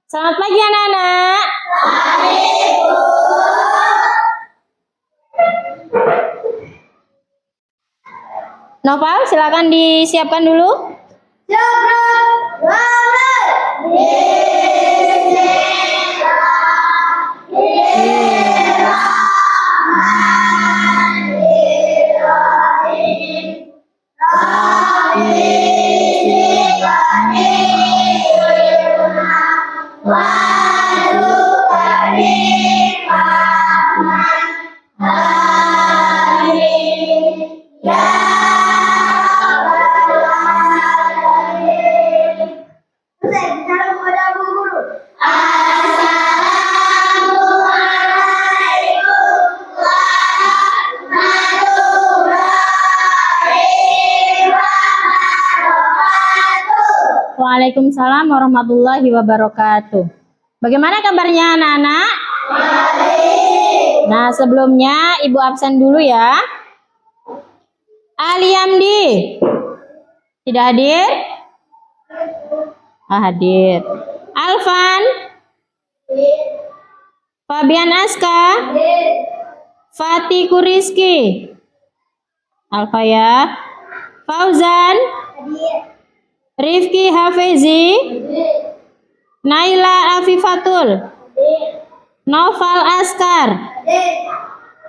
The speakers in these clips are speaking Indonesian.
Selamat pagi anak-anak. Noval, silakan disiapkan dulu. Waalaikumsalam warahmatullahi wabarakatuh. Bagaimana kabarnya anak-anak? Nah, sebelumnya Ibu absen dulu ya. Aliamdi tidak hadir? Hadir. Alvan? Fabian Aska? Fatih Kuriski? Alfa ya. Fauzan? Rifki Hafezi, Naila Afifatul, Noval Askar,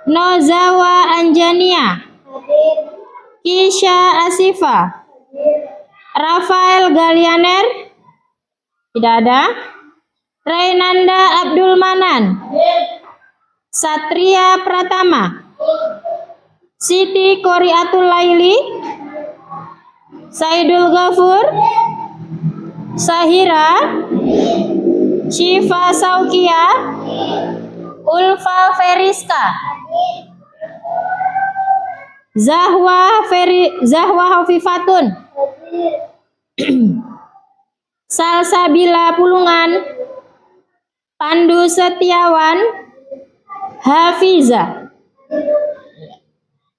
Nozawa Anjania, Kisha Asifa, Rafael Galianer, tidak ada. Rainanda Abdul Manan, Satria Pratama, Siti Koriatul Laili, Saidul Ghafur, Sahira, Syifa Saukia, Ulfa Feriska, Zahwa Hofifatun, Salsabila Pulungan, Pandu Setiawan, Hafiza.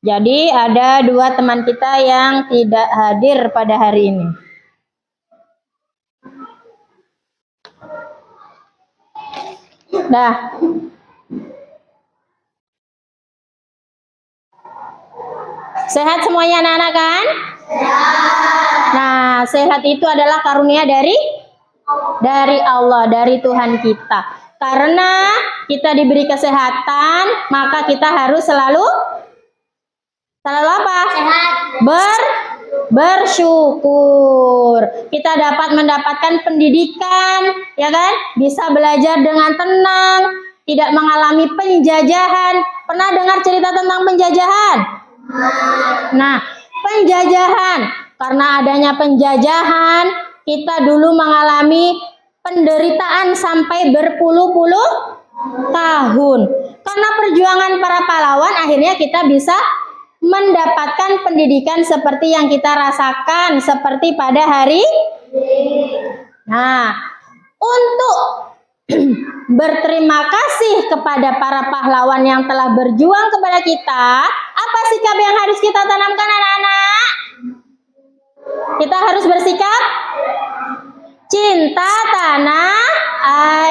Jadi ada dua teman kita yang tidak hadir pada hari ini. Dah. Sehat semuanya anak-anak kan? Nah, sehat itu adalah karunia dari Allah, dari Tuhan kita. Karena kita diberi kesehatan, maka kita harus selalu apa? Sehat. Bersyukur. Kita dapat mendapatkan pendidikan, ya kan? Bisa belajar dengan tenang, tidak mengalami penjajahan. Pernah dengar cerita tentang penjajahan? Nah, penjajahan. Karena adanya penjajahan, kita dulu mengalami penderitaan sampai berpuluh-puluh tahun. Karena perjuangan para pahlawan, akhirnya kita bisa mendapatkan pendidikan seperti yang kita rasakan seperti pada hari. Nah, untuk berterima kasih kepada para pahlawan yang telah berjuang kepada kita, apa sikap yang harus kita tanamkan anak-anak? Kita harus bersikap cinta tanah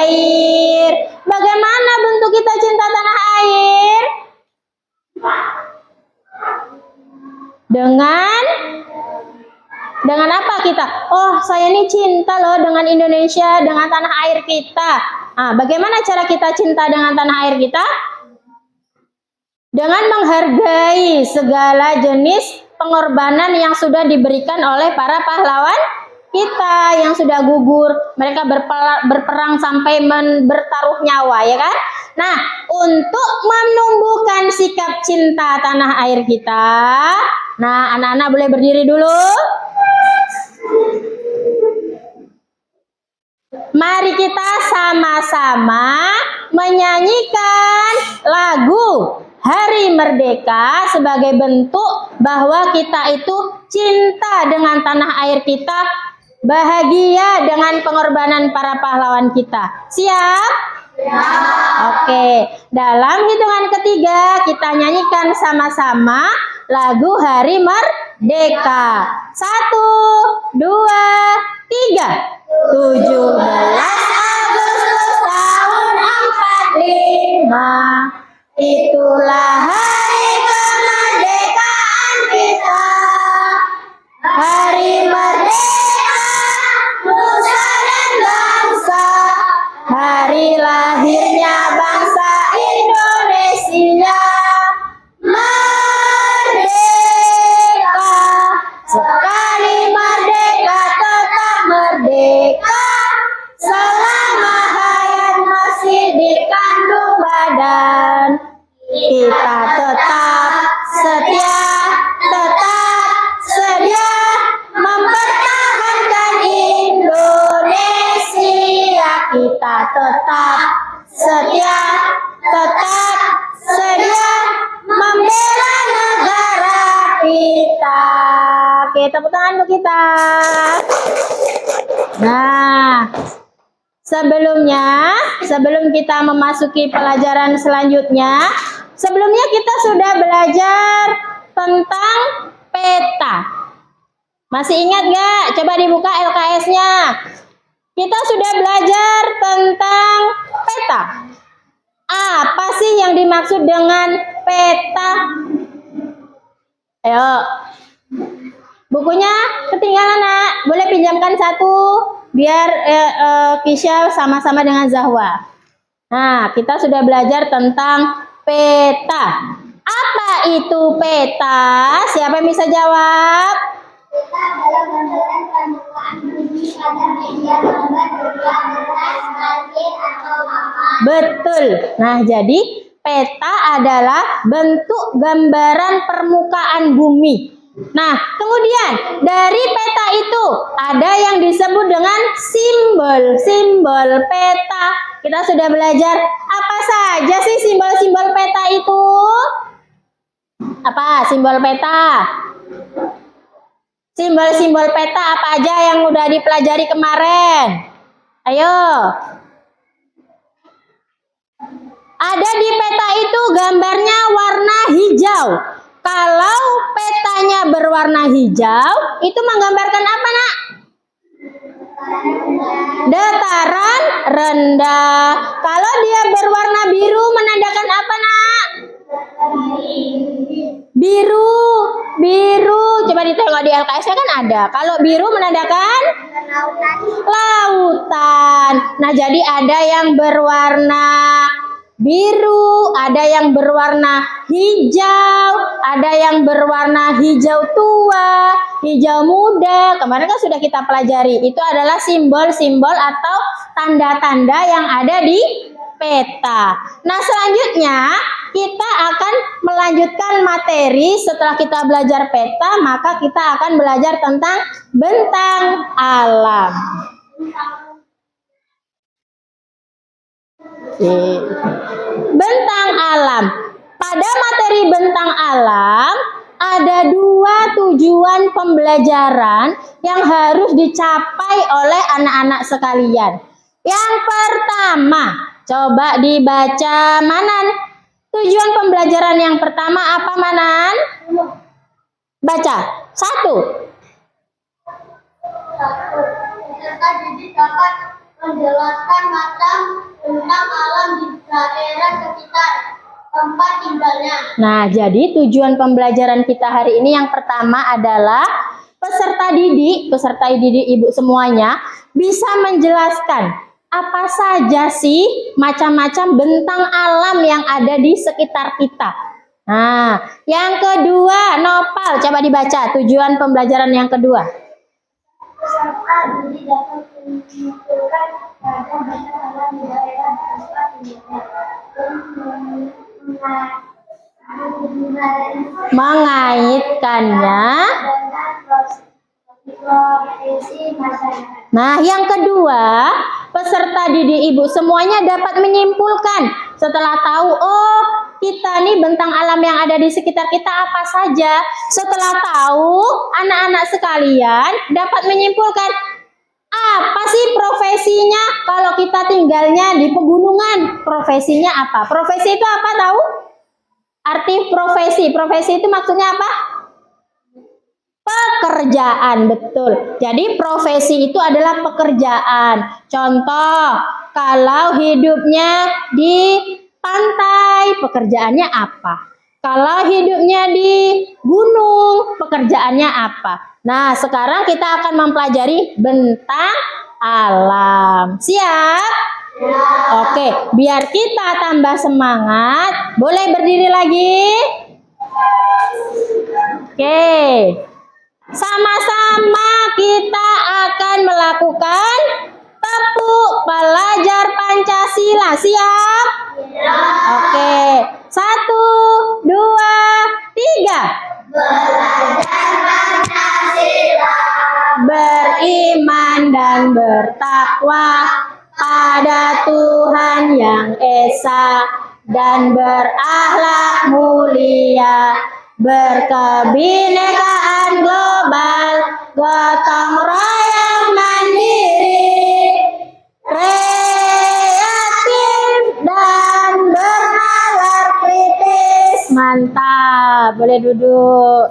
air. Bagaimana bentuk kita cinta tanah air? Dengan apa kita? Oh, saya ini cinta loh dengan Indonesia, dengan tanah air kita. Nah, bagaimana cara kita cinta dengan tanah air kita? Dengan menghargai segala jenis pengorbanan yang sudah diberikan oleh para pahlawan kita yang sudah gugur. Mereka berperang sampai bertaruh nyawa, ya kan? Nah, untuk menumbuhkan sikap cinta tanah air kita, nah, anak-anak boleh berdiri dulu. Mari kita sama-sama menyanyikan lagu Hari Merdeka sebagai bentuk bahwa kita itu cinta dengan tanah air kita, bahagia dengan pengorbanan para pahlawan kita. Siap? Ya. Oke, dalam hitungan ketiga kita nyanyikan sama-sama lagu Hari Merdeka. 1, 2, 3. 17 Agustus kita tetap setia, tetap sedia membela negara kita. Oke, tepuk tangan untuk kita. Nah, sebelum kita memasuki pelajaran selanjutnya, sebelumnya kita sudah belajar tentang peta. Masih ingat nggak? Coba dibuka LKS-nya. Kita sudah belajar tentang peta. Apa sih yang dimaksud dengan peta? Ayo. Bukunya ketinggalan, Nak. Boleh pinjamkan satu biar Kisha sama-sama dengan Zahwa. Nah, kita sudah belajar tentang peta. Apa itu peta? Siapa yang bisa jawab? Peta adalah gambaran permukaan bumi pada media gambar berupa kertas, salin, atau papan. Betul. Nah, jadi peta adalah bentuk gambaran permukaan bumi. Nah, kemudian dari peta itu ada yang disebut dengan simbol peta. Kita sudah belajar apa saja sih simbol-simbol peta itu? Apa simbol peta? Simbol-simbol peta apa aja yang udah dipelajari kemarin? Ayo. Ada di peta itu gambarnya warna hijau. Kalau petanya berwarna hijau, itu menggambarkan apa, Nak? Dataran rendah. Kalau dia berwarna biru, menandakan apa, Nak? Biru. Coba ditengok di LKS-nya kan ada. Kalau biru menandakan lautan. Nah, jadi ada yang berwarna biru, ada yang berwarna hijau, ada yang berwarna hijau tua, hijau muda. Kemarin kan sudah kita pelajari. Itu adalah simbol-simbol atau tanda-tanda yang ada di peta. Nah, selanjutnya kita akan melanjutkan materi. Setelah kita belajar peta, maka kita akan belajar tentang bentang alam. Bentang alam. Pada materi bentang alam ada dua tujuan pembelajaran yang harus dicapai oleh anak-anak sekalian. Yang pertama, coba dibaca, Manan. Tujuan pembelajaran yang pertama apa, Manan? Baca. 1. Peserta didik dapat menjelaskan macam bentang alam di daerah sekitar tempat tinggalnya. Nah, jadi tujuan pembelajaran kita hari ini yang pertama adalah peserta didik ibu semuanya bisa menjelaskan apa saja sih macam-macam bentang alam yang ada di sekitar kita. Nah, yang kedua, Nopal, coba dibaca tujuan pembelajaran yang kedua. Peserta didik dapat mengumpulkan ragam bentang alam di daerah tempat tinggalnya dan mengaitkannya. Nah, yang kedua, peserta didik ibu semuanya dapat menyimpulkan setelah tahu, oh, kita nih bentang alam yang ada di sekitar kita apa saja. Setelah tahu, anak-anak sekalian dapat menyimpulkan apa sih profesinya kalau kita tinggalnya di pegunungan. Profesinya apa? Profesi itu apa tahu? Arti profesi. Profesi itu maksudnya apa? Pekerjaan, betul. Jadi profesi itu adalah pekerjaan. Contoh, kalau hidupnya di pantai, pekerjaannya apa? Kalau hidupnya di gunung, pekerjaannya apa? Nah, sekarang kita akan mempelajari bentang alam. Siap? Ya. Oke, biar kita tambah semangat, boleh berdiri lagi? Oke. Sama-sama kita akan melakukan tepuk pelajar Pancasila. Siap? Ya. Oke. 1, 2, 3. Belajar Pancasila, beriman dan bertakwa pada Tuhan yang esa dan berakhlak mulia, berkebinekaan global, gotong royong mandiri, kreatif dan bernalar kritis. Mantap, boleh duduk.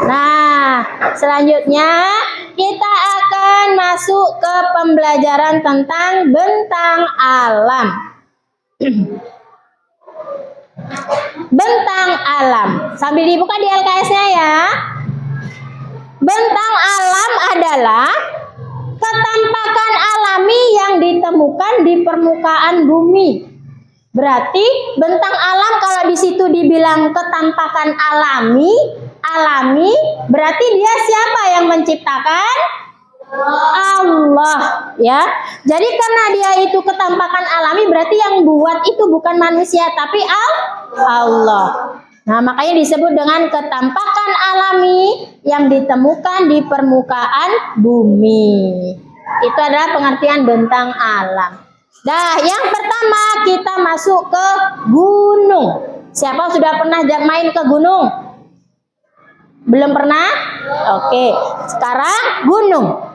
Nah, selanjutnya kita akan masuk ke pembelajaran tentang bentang alam. Bentang alam. Sambil dibuka di LKS-nya ya. Bentang alam adalah ketampakan alami yang ditemukan di permukaan bumi. Berarti bentang alam kalau di situ dibilang ketampakan alami, berarti dia siapa yang menciptakan? Allah, ya. Jadi karena dia itu ketampakan alami, berarti yang buat itu bukan manusia tapi Allah. Nah, makanya disebut dengan ketampakan alami yang ditemukan di permukaan bumi. Itu adalah pengertian bentang alam. Nah, yang pertama kita masuk ke gunung. Siapa sudah pernah main ke gunung? Belum pernah? Oke, sekarang gunung.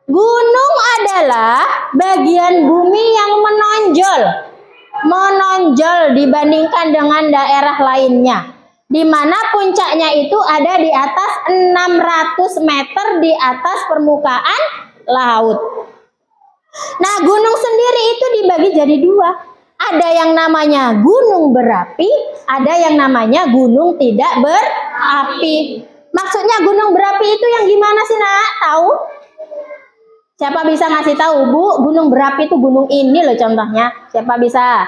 Gunung adalah bagian bumi yang menonjol dibandingkan dengan daerah lainnya, di mana puncaknya itu ada di atas 600 meter di atas permukaan laut. Nah, gunung sendiri itu dibagi jadi dua. Ada yang namanya gunung berapi, ada yang namanya gunung tidak berapi. Maksudnya gunung berapi itu yang gimana sih, Nak? Tahu? Siapa bisa ngasih tahu, Bu? Gunung berapi itu gunung ini loh contohnya. Siapa bisa?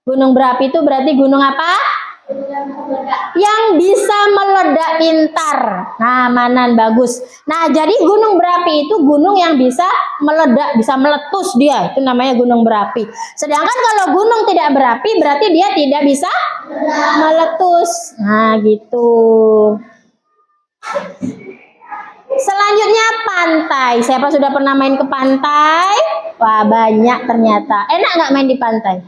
Gunung berapi itu berarti gunung apa? Yang bisa meledak pintar. Nah, Manan bagus. Nah, jadi gunung berapi itu gunung yang bisa meledak, bisa meletus dia. Itu namanya gunung berapi. Sedangkan kalau gunung tidak berapi berarti dia tidak bisa meletus. Nah, gitu. Selanjutnya pantai. Siapa sudah pernah main ke pantai? Wah, banyak ternyata. Enak nggak main di pantai?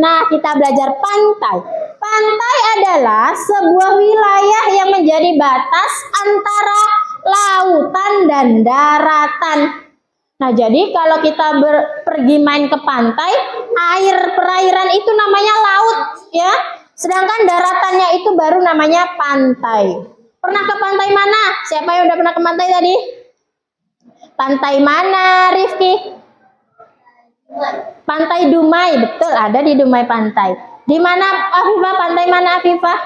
Nah, kita belajar pantai. Pantai adalah sebuah wilayah yang menjadi batas antara lautan dan daratan. Nah, jadi kalau kita pergi main ke pantai, perairan itu namanya laut, ya. Sedangkan daratannya itu baru namanya pantai. Pernah ke pantai mana? Siapa yang udah pernah ke pantai tadi? Pantai mana, Rifki? Pantai Dumai, betul, ada di Dumai Pantai. Di mana Afifah? Pantai mana Afifah?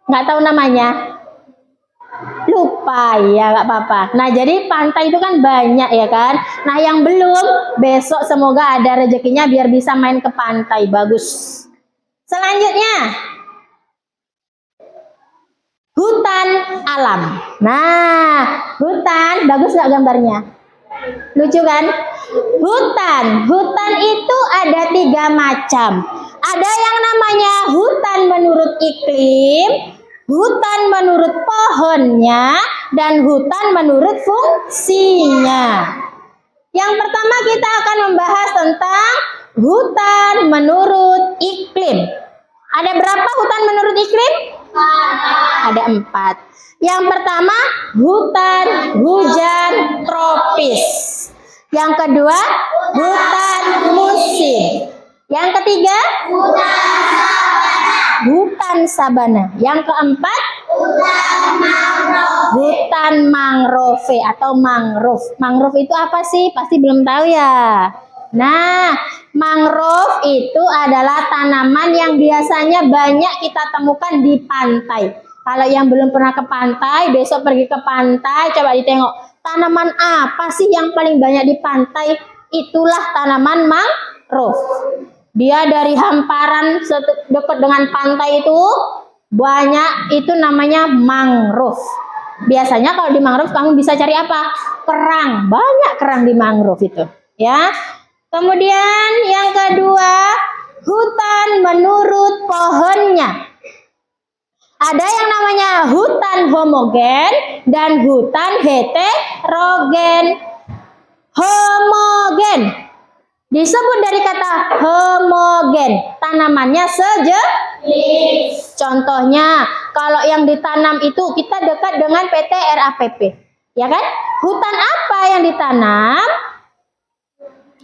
Nggak tahu namanya? Lupa, ya nggak apa-apa. Nah, jadi pantai itu kan banyak ya kan. Nah, yang belum, besok semoga ada rezekinya biar bisa main ke pantai. Bagus. Selanjutnya, hutan alam. Nah, hutan, bagus nggak gambarnya? Lucu kan? Hutan itu ada 3 macam. Ada yang namanya hutan menurut iklim, hutan menurut pohonnya, dan hutan menurut fungsinya. Yang pertama kita akan membahas tentang hutan menurut iklim. Ada berapa hutan menurut iklim? Ada 4. Yang pertama, hutan hujan tropis. Yang kedua, hutan musim. Yang ketiga, hutan sabana. Yang keempat, hutan mangrove atau mangrove. Mangrove itu apa sih? Pasti belum tahu ya. Nah, mangrove itu adalah tanaman yang biasanya banyak kita temukan di pantai. Kalau yang belum pernah ke pantai, besok pergi ke pantai, coba ditengok. Tanaman apa sih yang paling banyak di pantai? Itulah tanaman mangrove. Dia dari hamparan dekat dengan pantai itu, banyak itu namanya mangrove. Biasanya kalau di mangrove kamu bisa cari apa? Kerang. Banyak kerang di mangrove itu. Ya. Kemudian yang kedua, hutan menurut pohonnya. Ada yang namanya hutan homogen dan hutan heterogen. Disebut dari kata homogen. Tanamannya sejenis. Contohnya, kalau yang ditanam itu kita dekat dengan PT RAPP. Ya kan? Hutan apa yang ditanam?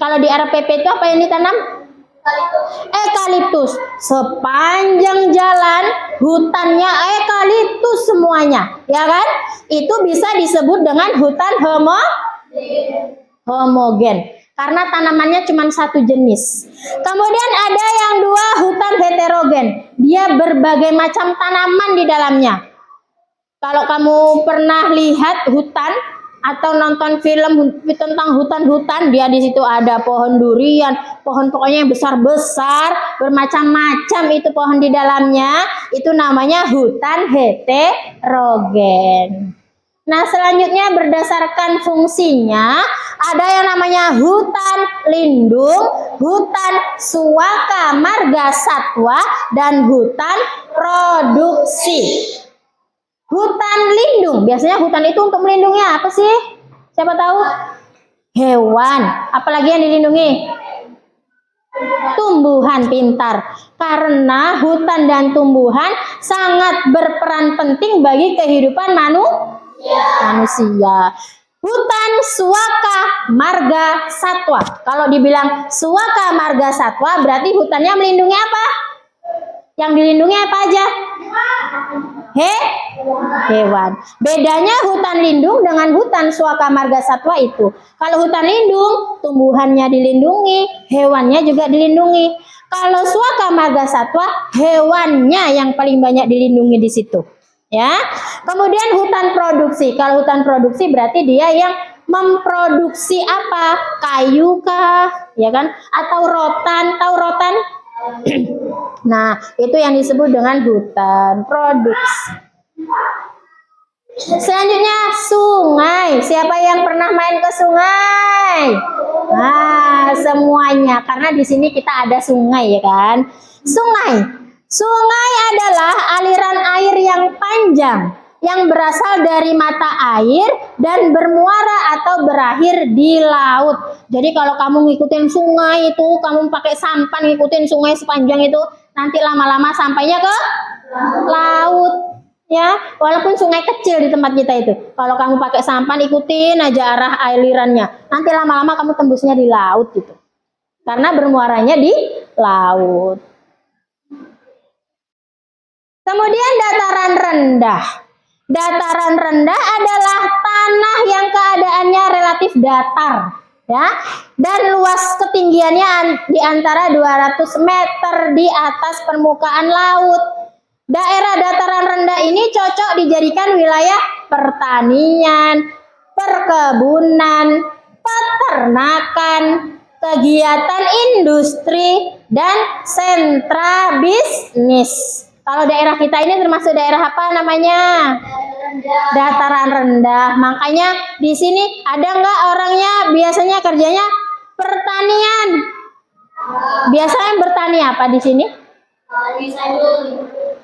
Kalau di RAPP itu apa yang ditanam? Eukaliptus. Sepanjang jalan hutannya eukaliptus semuanya, ya kan? Itu bisa disebut dengan hutan homogen karena tanamannya cuma satu jenis. Kemudian ada yang dua, hutan heterogen. Dia berbagai macam tanaman di dalamnya. Kalau kamu pernah lihat hutan atau nonton film tentang hutan-hutan, dia di situ ada pohon durian, pohon pokoknya yang besar-besar, bermacam-macam itu pohon di dalamnya, itu namanya hutan heterogen. Nah, selanjutnya berdasarkan fungsinya, ada yang namanya hutan lindung, hutan suaka marga satwa, dan hutan produksi. Hutan lindung, biasanya hutan itu untuk melindungi apa sih? Siapa tahu? Hewan. Apalagi yang dilindungi? Tumbuhan, pintar. Karena hutan dan tumbuhan sangat berperan penting bagi kehidupan manusia. Hutan suaka marga satwa. Kalau dibilang suaka marga satwa, berarti hutannya melindungi apa? Yang dilindungi apa aja? Hewan. Bedanya hutan lindung dengan hutan suaka marga satwa itu. Kalau hutan lindung, tumbuhannya dilindungi, hewannya juga dilindungi. Kalau suaka marga satwa, hewannya yang paling banyak dilindungi di situ. Ya. Kemudian hutan produksi. Kalau hutan produksi berarti dia yang memproduksi apa? Kayu kah? Ya kan? Atau rotan? Tahu rotan? Nah, itu yang disebut dengan hutan produksi. Selanjutnya sungai. Siapa yang pernah main ke sungai? Nah, semuanya, karena di sini kita ada sungai, ya kan? Sungai adalah aliran air yang panjang yang berasal dari mata air dan bermuara atau berakhir di laut. Jadi kalau kamu ngikutin sungai itu, kamu pakai sampan ngikutin sungai sepanjang itu, nanti lama-lama sampainya ke laut. Ya, walaupun sungai kecil di tempat kita itu, kalau kamu pakai sampan ikutin aja arah alirannya, nanti lama-lama kamu tembusnya di laut gitu, karena bermuaranya di laut. Kemudian dataran rendah. Dataran rendah adalah tanah yang keadaannya relatif datar, ya, dan luas ketinggiannya di antara 200 meter di atas permukaan laut. Daerah dataran rendah ini cocok dijadikan wilayah pertanian, perkebunan, peternakan, kegiatan industri, dan sentra bisnis. Kalau daerah kita ini termasuk daerah apa namanya? Dataran rendah. Makanya di sini ada nggak orangnya biasanya kerjanya pertanian? Biasanya bertani apa di sini?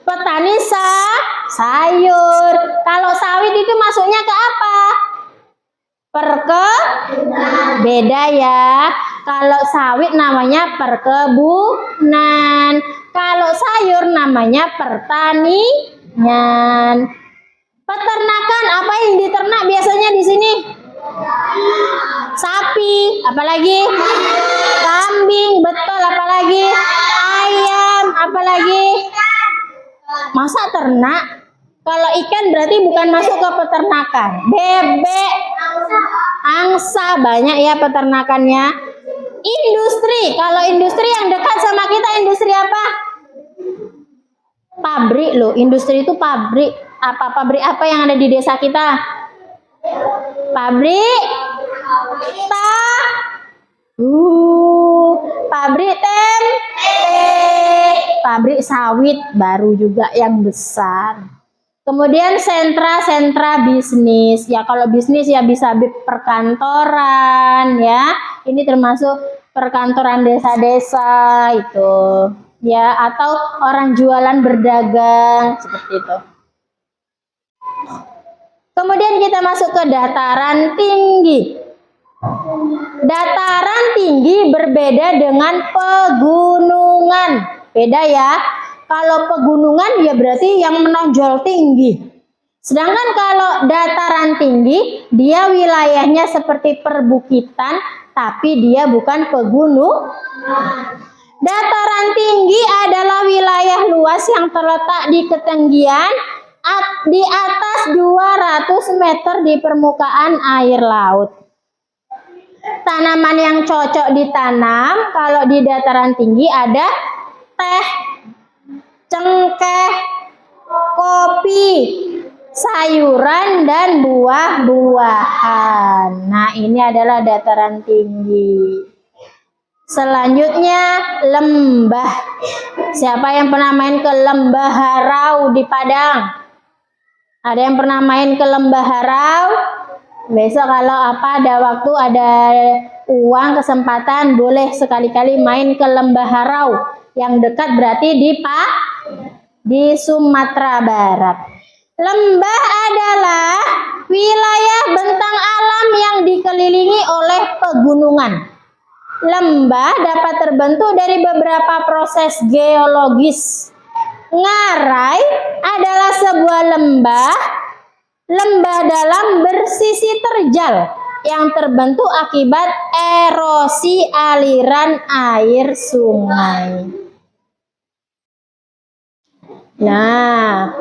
Petani sayur. Kalau sawit itu masuknya ke apa? Beda ya. Kalau sawit namanya perkebunan. Kalau sayur namanya pertanian. Peternakan, apa yang diternak biasanya di sini? Sapi, apalagi? Kambing, betul, apalagi? Ayam, apalagi? Masa ternak? Kalau ikan berarti bukan masuk ke peternakan. Bebek, angsa, banyak ya peternakannya. Industri, kalau industri yang dekat sama kita industri apa? Pabrik loh, industri itu pabrik. Pabrik apa yang ada di desa kita? Pabrik pabrik tempe, pabrik sawit baru juga yang besar. Kemudian sentra-sentra bisnis. Ya kalau bisnis ya bisa perkantoran ya. Ini termasuk perkantoran desa-desa itu. Ya, atau orang jualan berdagang seperti itu. Kemudian kita masuk ke dataran tinggi. Dataran Dataran tinggi berbeda dengan pegunungan. Beda ya. Kalau pegunungan ya berarti yang menonjol tinggi. Sedangkan kalau dataran tinggi, dia wilayahnya seperti perbukitan, tapi dia bukan pegunung. Dataran tinggi adalah wilayah luas yang terletak di ketinggian di atas 200 meter di permukaan air laut. Tanaman yang cocok ditanam kalau di dataran tinggi ada teh, cengkeh, kopi, sayuran, dan buah-buahan. Nah, ini adalah dataran tinggi. Selanjutnya lembah. Siapa yang pernah main ke Lembah Harau di Padang? Ada yang pernah main ke Lembah Harau? Besok kalau ada waktu, ada uang, kesempatan, boleh sekali-kali main ke Lembah Harau. Yang dekat berarti di Sumatera Barat. Lembah adalah wilayah bentang alam yang dikelilingi oleh pegunungan. Lembah dapat terbentuk dari beberapa proses geologis. Ngarai adalah sebuah lembah dalam bersisi terjal yang terbentuk akibat erosi aliran air sungai. Nah,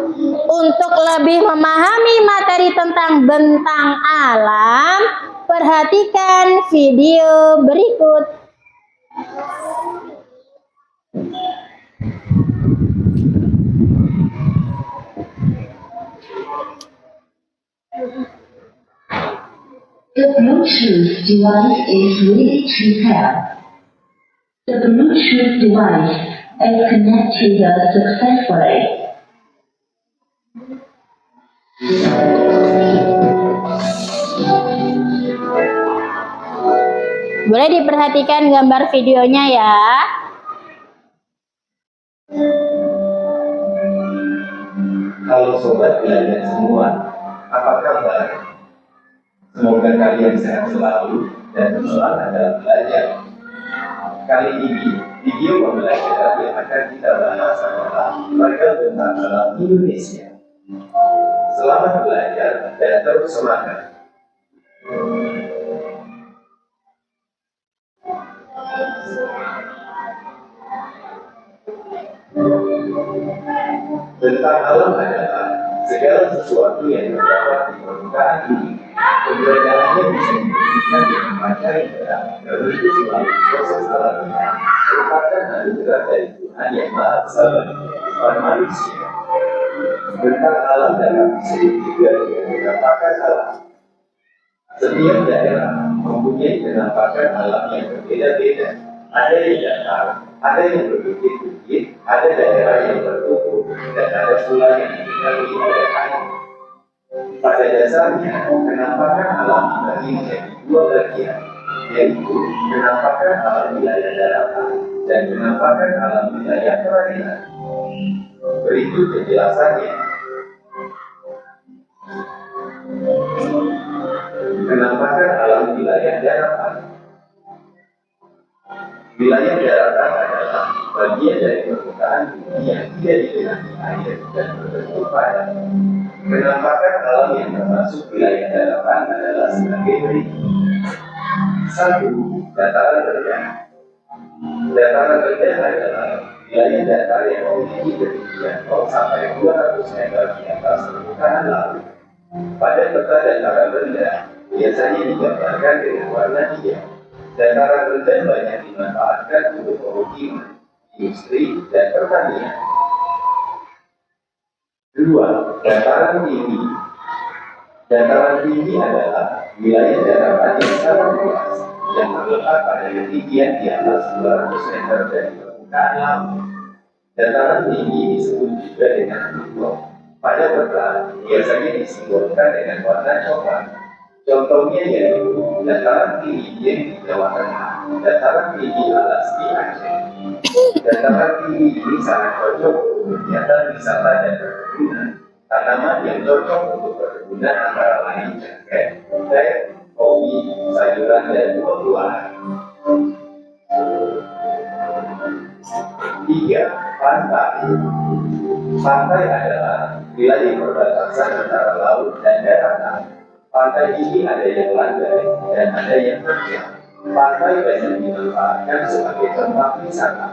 untuk lebih memahami materi tentang bentang alam, perhatikan video berikut. The Bluetooth device is ready to pair. The Bluetooth device is connected successfully. Boleh diperhatikan gambar videonya ya. Halo sobat belajar semua, apa kabar? Semoga kalian sehat selalu dan semangat dalam belajar. Kali ini video pembelajaran yang akan kita bahas adalah ragam bentang alam Indonesia. Selamat belajar dan terus semangat. Bentang alam adalah segala sesuatu yang terdapat di permukaan bumi. Keberadaannya bisa dibuktikan dengan mata yang terang, dan itu selalu proses alamiah merupakan anugerah dari Tuhan yang Maha Esa bagi kehidupan manusia. Bentang alam dapat disebut juga dengan penampakan alam. Setiap daerah mempunyai penampakan alam yang berbeda-beda. Ada yang datar, ada yang berbukit-bukit, ada daerah yang tertutup, dan ada pula yang dikelilingi oleh air. Pada dasarnya, penampakan alam dibagi menjadi dua bagian, yaitu penampakan alam wilayah daratan dan penampakan alam wilayah perairan. Berikut penjelasannya. Penampakan alam wilayah daratan. Wilayah daratan adalah bagian dari permukaan bumi yang tidak digenangi air dan berbentuk padat. Penampakan alam yang termasuk wilayah daratan adalah sebagai berikut. 1. Dataran rendah. Dataran rendah adalah wilayah datar yang memiliki ketinggian 0 sampai 200 meter di atas permukaan laut. Pada peta dataran rendah biasanya digambarkan dengan warna hijau. Dataran rendah banyak dimanfaatkan untuk pemukiman, industri, dan pertanian. 2. Dataran tinggi. Dataran tinggi adalah wilayah daratan yang sangat luas yang terletak pada ketinggian di atas 200 meter dari permukaan laut. Dataran tinggi disebut juga dengan bukit. Pada peta biasanya disimbolkan dengan warna coklat. Contohnya yaitu dataran tinggi di Jawa Tengah, dataran tinggi alas di Aceh. Dataran tinggi ini sangat cocok untuk kegiatan wisata dan perkebunan. Tanaman yang cocok untuk perkebunan antara lain cengkeh, teh, kopi, sayuran, dan buah-buahan. Tiga, pantai. Pantai adalah wilayah perbatasan antara laut dan daratan. Pantai ini ada yang landai dan ada yang terjal. Pantai banyak dimanfaatkan sebagai tempat wisata.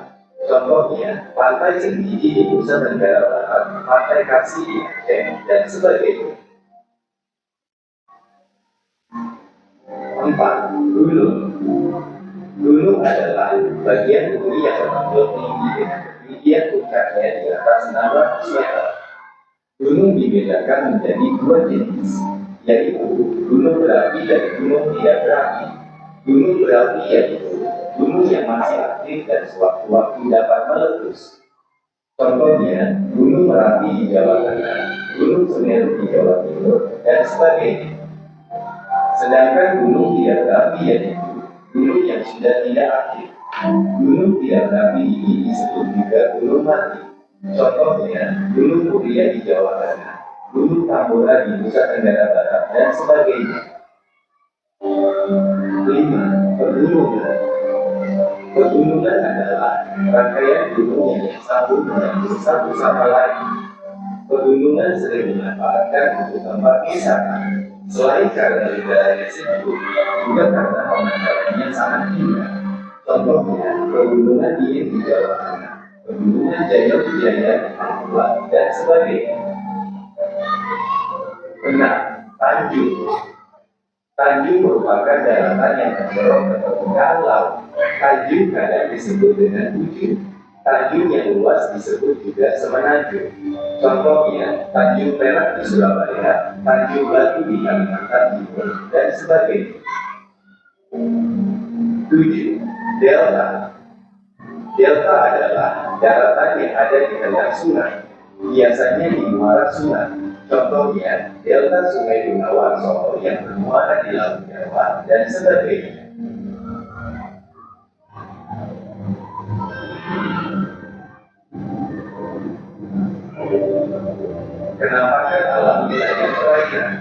Contohnya, pantai Sendiri di Nusa Tenggara Barat, pantai Kasih di Aceh, dan sebagainya. 4. Gunung. Gunung adalah bagian bumi yang terbentuk tinggi dengan ketinggian puncaknya di atas 600 meter. Gunung dibedakan menjadi dua jenis, yaitu gunung berapi dan gunung tidak berapi. Gunung berapi yaitu gunung yang masih aktif dan sewaktu-waktu dapat meletus. Contohnya, Gunung Merapi di Jawa Tengah, Gunung Semeru di Jawa Timur, dan sebagainya. Sedangkan gunung tidak berapi yaitu gunung yang sudah tidak aktif. Gunung tidak berapi ini disebut juga gunung mati. Contohnya, Gunung Muria di Jawa Tengah, Gunung Tambora di Nusa Tenggara Barat, dan sebagainya. 5. Pegunungan. Pegunungan adalah rangkaian gunung yang sambung menyambung satu sama lain. Pegunungan sering dimanfaatkan untuk tempat wisata. Selain karena udaranya sejuk, juga karena pemandangannya sangat indah. Contohnya, pegunungan Dieng di Jawa Tengah, pegunungan Jaya Wijaya di Papua, dan sebagainya. 6. Tanjung. Tanjung merupakan daratan yang mendorong ke permukaan laut. Tanjung kadang disebut dengan ujung. Tanjung yang luas disebut juga semenanjung. Contohnya, Tanjung Perak di Surabaya, Tanjung Batu di Kalimantan Timur, dan sebagainya. 7. Delta. Delta adalah daratan yang ada di tengah sungai, biasanya di muara sungai. Contohnya, delta Sungai Bengawan Solo yang bermuara di Laut Jawa, dan sebagainya. Penampakan alam wilayah perairan.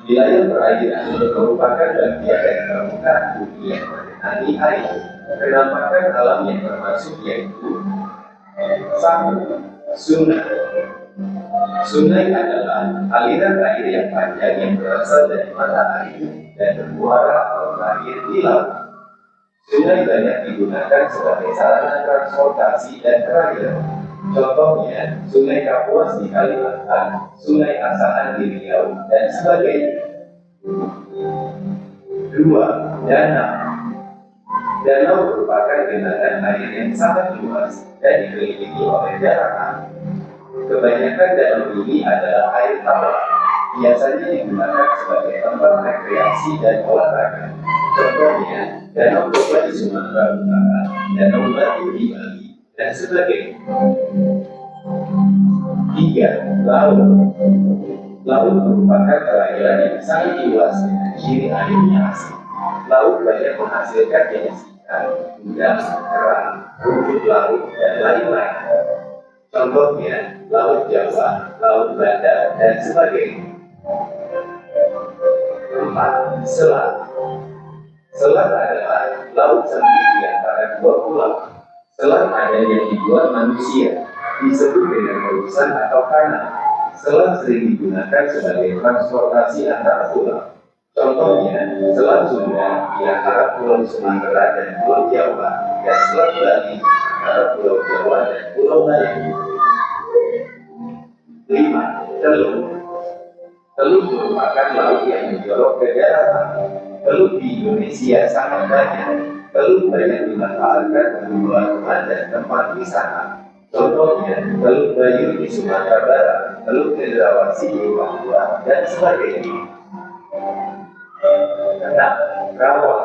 Wilayah perairan merupakan bagian dari permukaan bumi yang mengenai air. Penampakan alam yang termasuk yaitu 1. Sungai. Sungai adalah aliran air yang panjang yang berasal dari mata air dan bermuara atau berakhir di laut. Sungai banyak digunakan sebagai sarana transportasi dan perairan. Contohnya, Sungai Kapuas di Kalimantan, Sungai Asahan di Riau, dan sebagainya. 2. Danau. Danau merupakan genangan air yang sangat luas dan dikelilingi oleh daratan. Kebanyakan danau ini adalah air tawar, biasanya digunakan sebagai tempat rekreasi dan olahraga. Contohnya, Danau Toba di Sumatera Utara, Danau Batu di Bali, dan sebagainya. 3. Laut. Laut merupakan perairan yang sangat luas dengan ciri airnya asin. Laut banyak menghasilkan jenis ikan, udang, kerang, rumput laut, dan lain-lain. Contohnya, Laut Jawa, Laut Banda, dan sebagainya. 4. Selat. Selat adalah laut sempit di antara dua pulau. Selat ada yang dibuat manusia, disebut dengan terusan atau kanal. Selat sering digunakan sebagai transportasi antar pulau. Contohnya, Selat Sunda di antara Pulau Sumatera dan Pulau Jawa, dan Selat Bali antara Pulau Jawa dan Pulau Bali. 5. Teluk. Teluk merupakan laut yang menjorok ke daratan. Teluk di Indonesia sangat banyak. Teluk banyak dimanfaatkan untuk pelabuhan dan tempat wisata. Contohnya, Teluk Bayur di Sumatera Barat, Teluk Cendrawasih di Papua, dan sebagainya. 6. Rawa.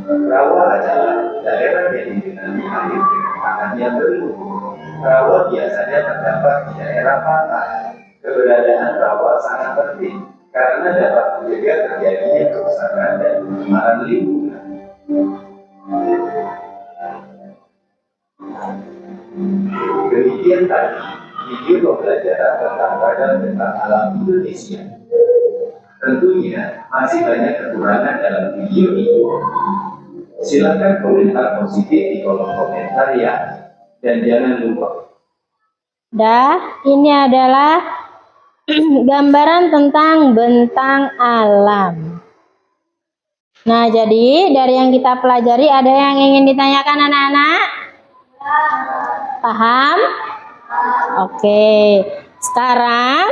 Rawa adalah daerah yang digenangi air dengan tanah yang berlumpur. Rawa biasanya terdapat di daerah pantai. Keberadaan rawa sangat penting karena dapat mencegah terjadinya kerusakan dan pencemaran lingkungan. Demikian tadi video pembelajaran tentang alam Indonesia. Tentunya masih banyak kekurangan dalam video ini. Silakan komentar positif di kolom komentar ya. Dan jangan lupa. Ini adalah gambaran tentang bentang alam. Nah, jadi dari yang kita pelajari ada yang ingin ditanyakan anak-anak? Paham? Oke. Sekarang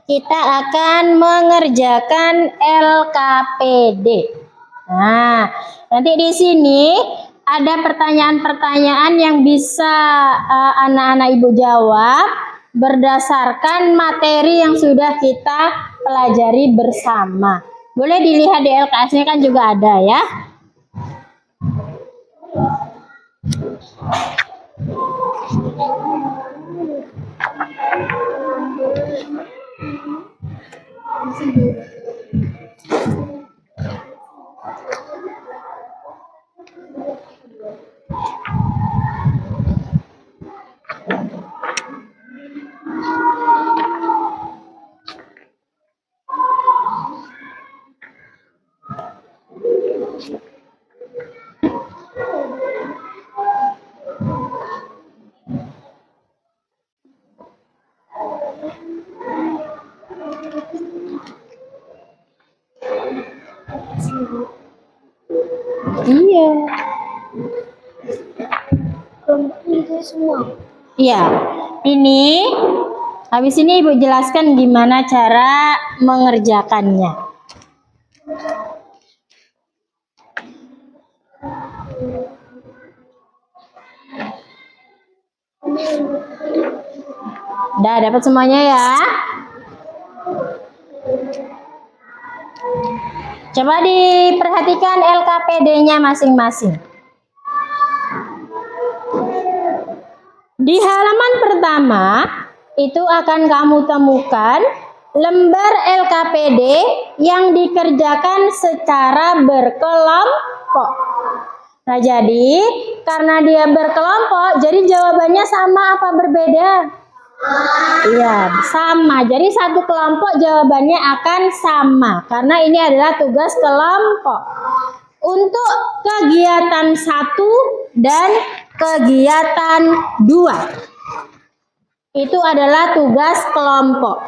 kita akan mengerjakan LKPD. Nah, nanti di sini ada pertanyaan-pertanyaan yang bisa anak-anak ibu jawab berdasarkan materi yang sudah kita pelajari bersama. Boleh dilihat di LKS-nya kan juga ada ya. Iya. Iya. Ini habis ini Ibu jelaskan gimana cara mengerjakannya. Udah dapat semuanya ya? Coba diperhatikan LKPD-nya masing-masing. Di halaman pertama itu akan kamu temukan lembar LKPD yang dikerjakan secara berkelompok. Nah, jadi karena dia berkelompok, jadi jawabannya sama apa berbeda? Iya, sama. Jadi satu kelompok jawabannya akan sama karena ini adalah tugas kelompok. Untuk kegiatan 1 dan kegiatan 2 itu adalah tugas kelompok.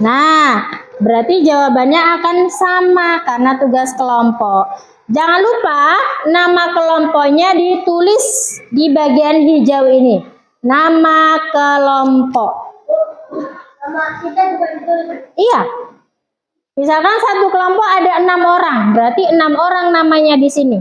Nah, berarti jawabannya akan sama karena tugas kelompok. Jangan lupa nama kelompoknya ditulis di bagian hijau ini. Nama kelompok. Sama kita juga ditulis. Iya. Misalkan satu kelompok ada 6 orang, berarti 6 orang namanya di sini.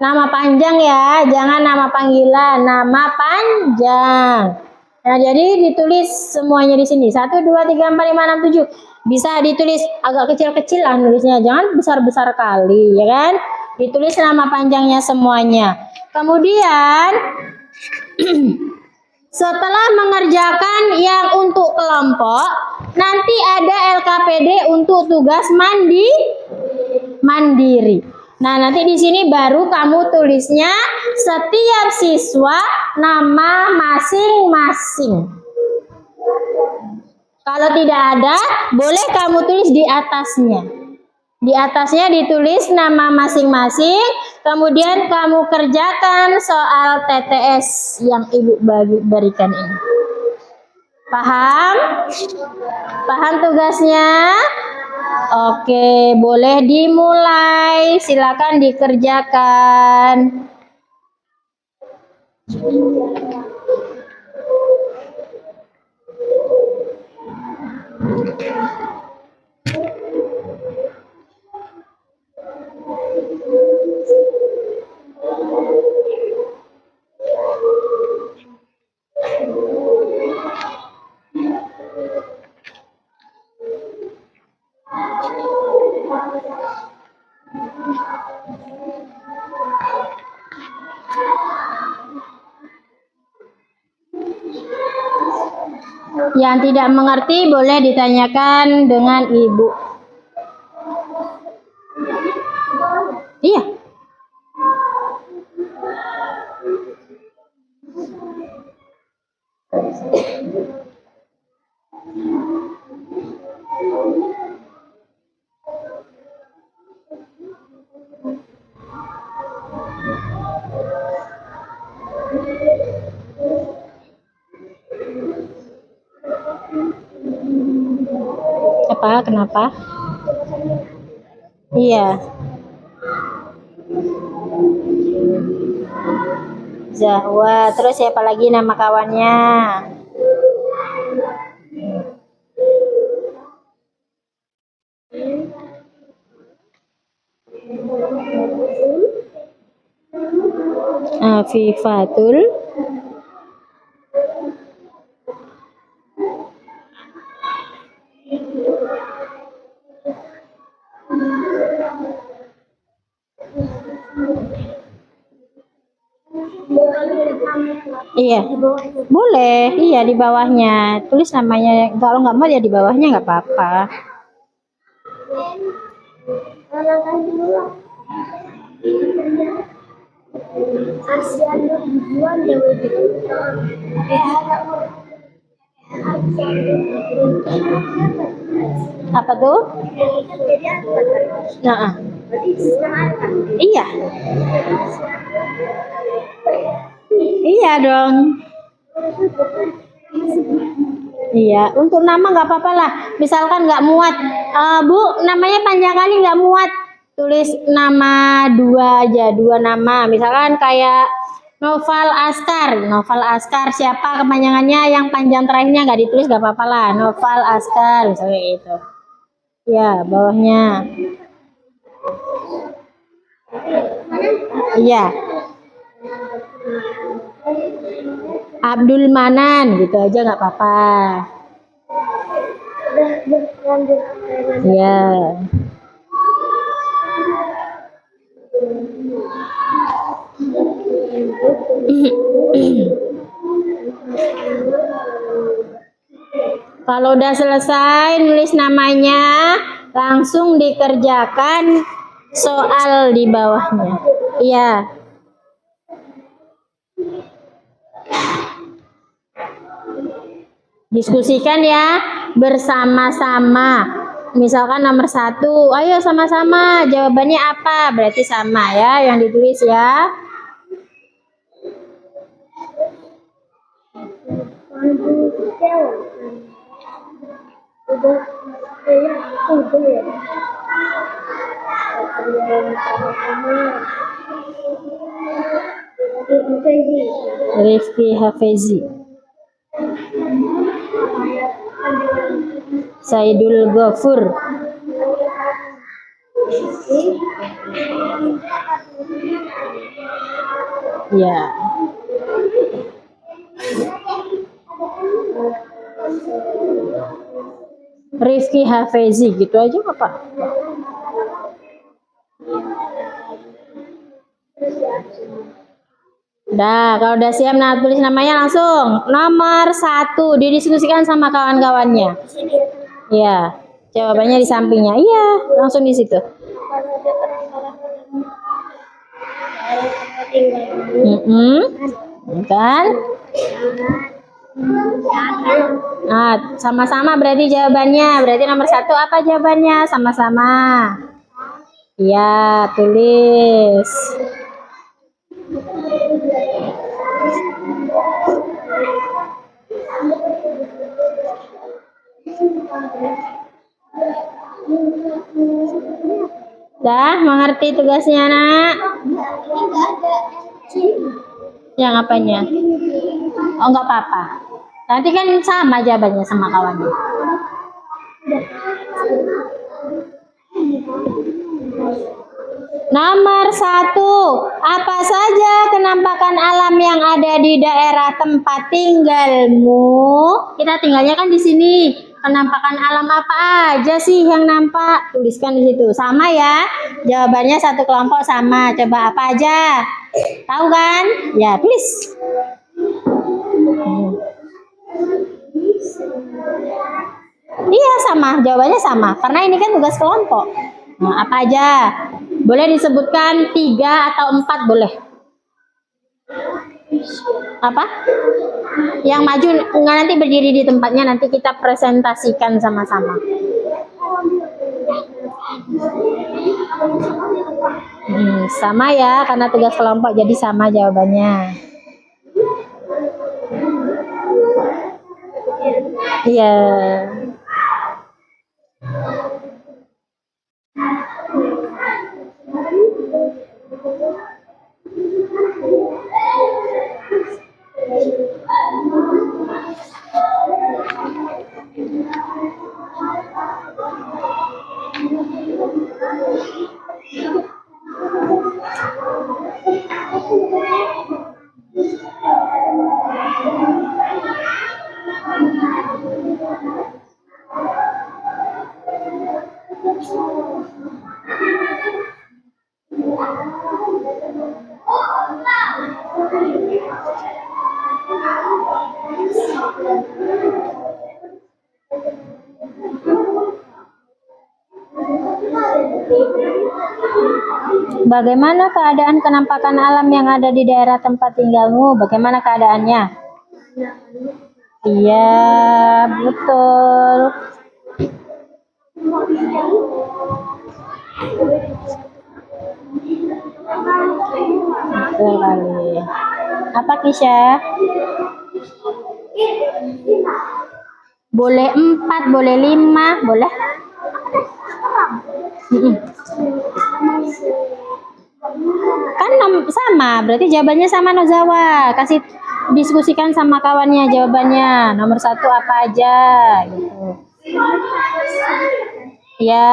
Nama panjang ya, jangan nama panggilan, nama panjang. Nah, jadi ditulis semuanya di sini. 1, 2, 3, 4, 5, 6, 7. Bisa ditulis agak kecil-kecil lah nulisnya, jangan besar-besar kali, ya kan? Ditulis nama panjangnya semuanya. Kemudian setelah mengerjakan yang untuk kelompok, nanti ada LKPD untuk tugas mandiri. Nah, nanti di sini baru kamu tulisnya setiap siswa nama masing-masing. Kalau tidak ada, boleh kamu tulis di atasnya. Di atasnya ditulis nama masing-masing, kemudian kamu kerjakan soal TTS yang Ibu berikan ini. Paham? Paham tugasnya? Oke, boleh dimulai. Silakan dikerjakan. Yang tidak mengerti boleh ditanyakan dengan Ibu. Iya. Apa? Kenapa? Iya. Zahwa. Terus siapa lagi nama kawannya? Afifatul. Iya, boleh. Iya, di bawahnya. Tulis namanya. Kalau nggak mau ya di bawahnya nggak apa-apa. Apa tuh? Nah, iya. Iya dong. Iya, untuk nama nggak apa-apa lah. Misalkan nggak muat, Bu, namanya panjang kali nggak muat. Tulis nama 2 aja, 2 nama. Misalkan kayak Noval Askar. Noval Askar siapa kepanjangannya? Yang panjang terakhirnya nggak ditulis nggak apa-apa lah. Noval Askar, misalnya itu. Ya, bawahnya. Iya. Abdul Manan gitu aja nggak apa-apa. Ya. Kalau udah selesai nulis namanya, langsung dikerjakan soal di bawahnya. Iya. Diskusikan ya bersama-sama. Misalkan nomor 1, ayo sama-sama jawabannya apa? Berarti sama ya yang ditulis ya. Rifki Hafezi, Saidul Ghafur, ya. Rifki Hafezi gitu aja apa? Nah, kalau udah siap, nah tulis namanya langsung. Nomor 1 didiskusikan sama kawan-kawannya. Iya, jawabannya di sampingnya. Iya, langsung di situ. Kan? Nah, sama-sama berarti jawabannya. Berarti nomor 1 apa jawabannya? Sama-sama. Iya, tulis. Dah, mengerti tugasnya, Nak? Yang apanya? Oh, nggak apa-apa. Nanti kan sama jawabannya sama kawannya. Nomor 1, apa saja kenampakan alam yang ada di daerah tempat tinggalmu? Kita tinggalnya kan di sini. Penampakan alam apa aja sih yang nampak? Tuliskan di situ. Sama ya. Jawabannya satu kelompok sama. Coba apa aja? Tahu kan? Ya, tulis. Iya, sama. Jawabannya sama. Karena ini kan tugas kelompok. Nah, apa aja? Boleh disebutkan 3 atau 4 boleh. Apa? Yang maju enggak, nanti berdiri di tempatnya, nanti kita presentasikan sama-sama. Sama ya, karena tugas kelompok jadi sama jawabannya. Iya. Bagaimana keadaan kenampakan alam yang ada di daerah tempat tinggalmu? Bagaimana keadaannya? Iya, betul. Betul kali. Apa Kisha? Boleh 4, boleh 5, boleh. Kan sama, berarti jawabannya sama Nozawa. Kasih diskusikan sama kawannya jawabannya. Nomor 1 apa aja gitu. Ya.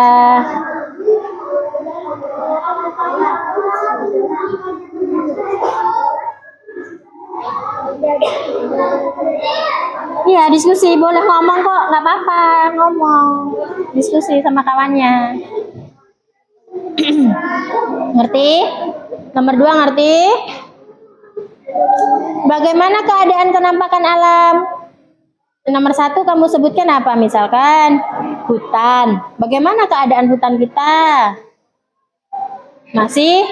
Iya, diskusi boleh ngomong kok, nggak apa-apa, ngomong. Diskusi sama kawannya. Ngerti? Nomor 2 ngerti? Bagaimana keadaan kenampakan alam? Nomor 1 kamu sebutkan apa? Misalkan hutan. Bagaimana keadaan hutan kita? Masih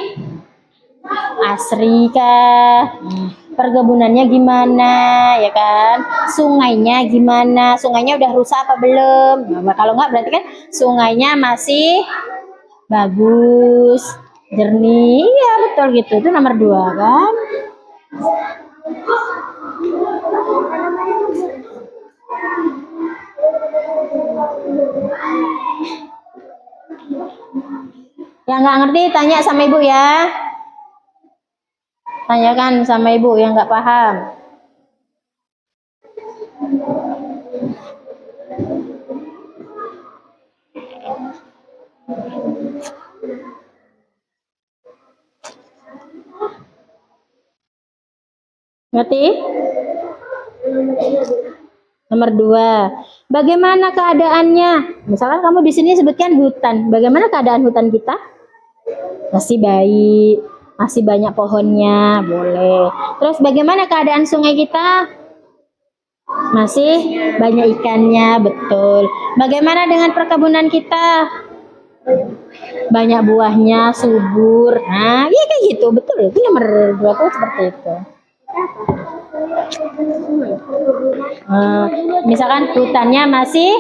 asri kah? Perkebunannya gimana, ya kan? Sungainya gimana? Sungainya udah rusak apa belum? Nah, kalau nggak berarti kan sungainya masih bagus, jernih. Iya betul gitu. Itu nomor 2 kan? Yang nggak ngerti tanya sama ibu ya. Tanyakan sama ibu yang nggak paham. Ngerti? Nomor 2. Bagaimana keadaannya? Misalkan kamu di sini sebutkan hutan. Bagaimana keadaan hutan kita? Masih baik. Masih banyak pohonnya, boleh. Terus bagaimana keadaan sungai kita? Masih banyak ikannya, betul. Bagaimana dengan perkebunan kita? Banyak buahnya, subur. Nah, iya kayak gitu, betul. Itu nomor 2 tuh seperti itu. Misalkan hutannya masih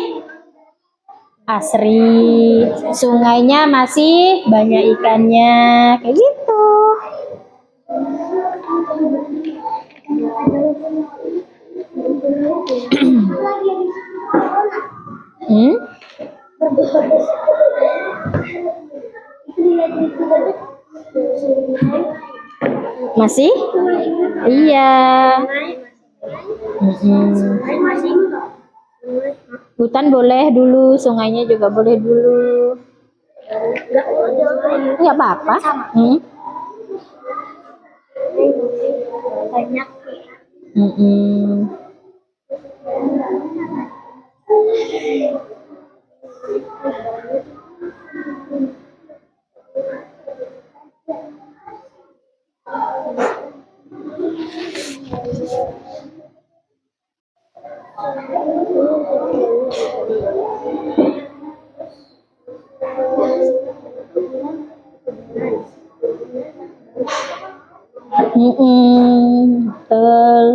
asri, sungainya masih banyak ikannya, kayak gitu. Masih? Iya. Hutan boleh dulu, sungainya juga boleh dulu. Nggak apa-apa. Betul.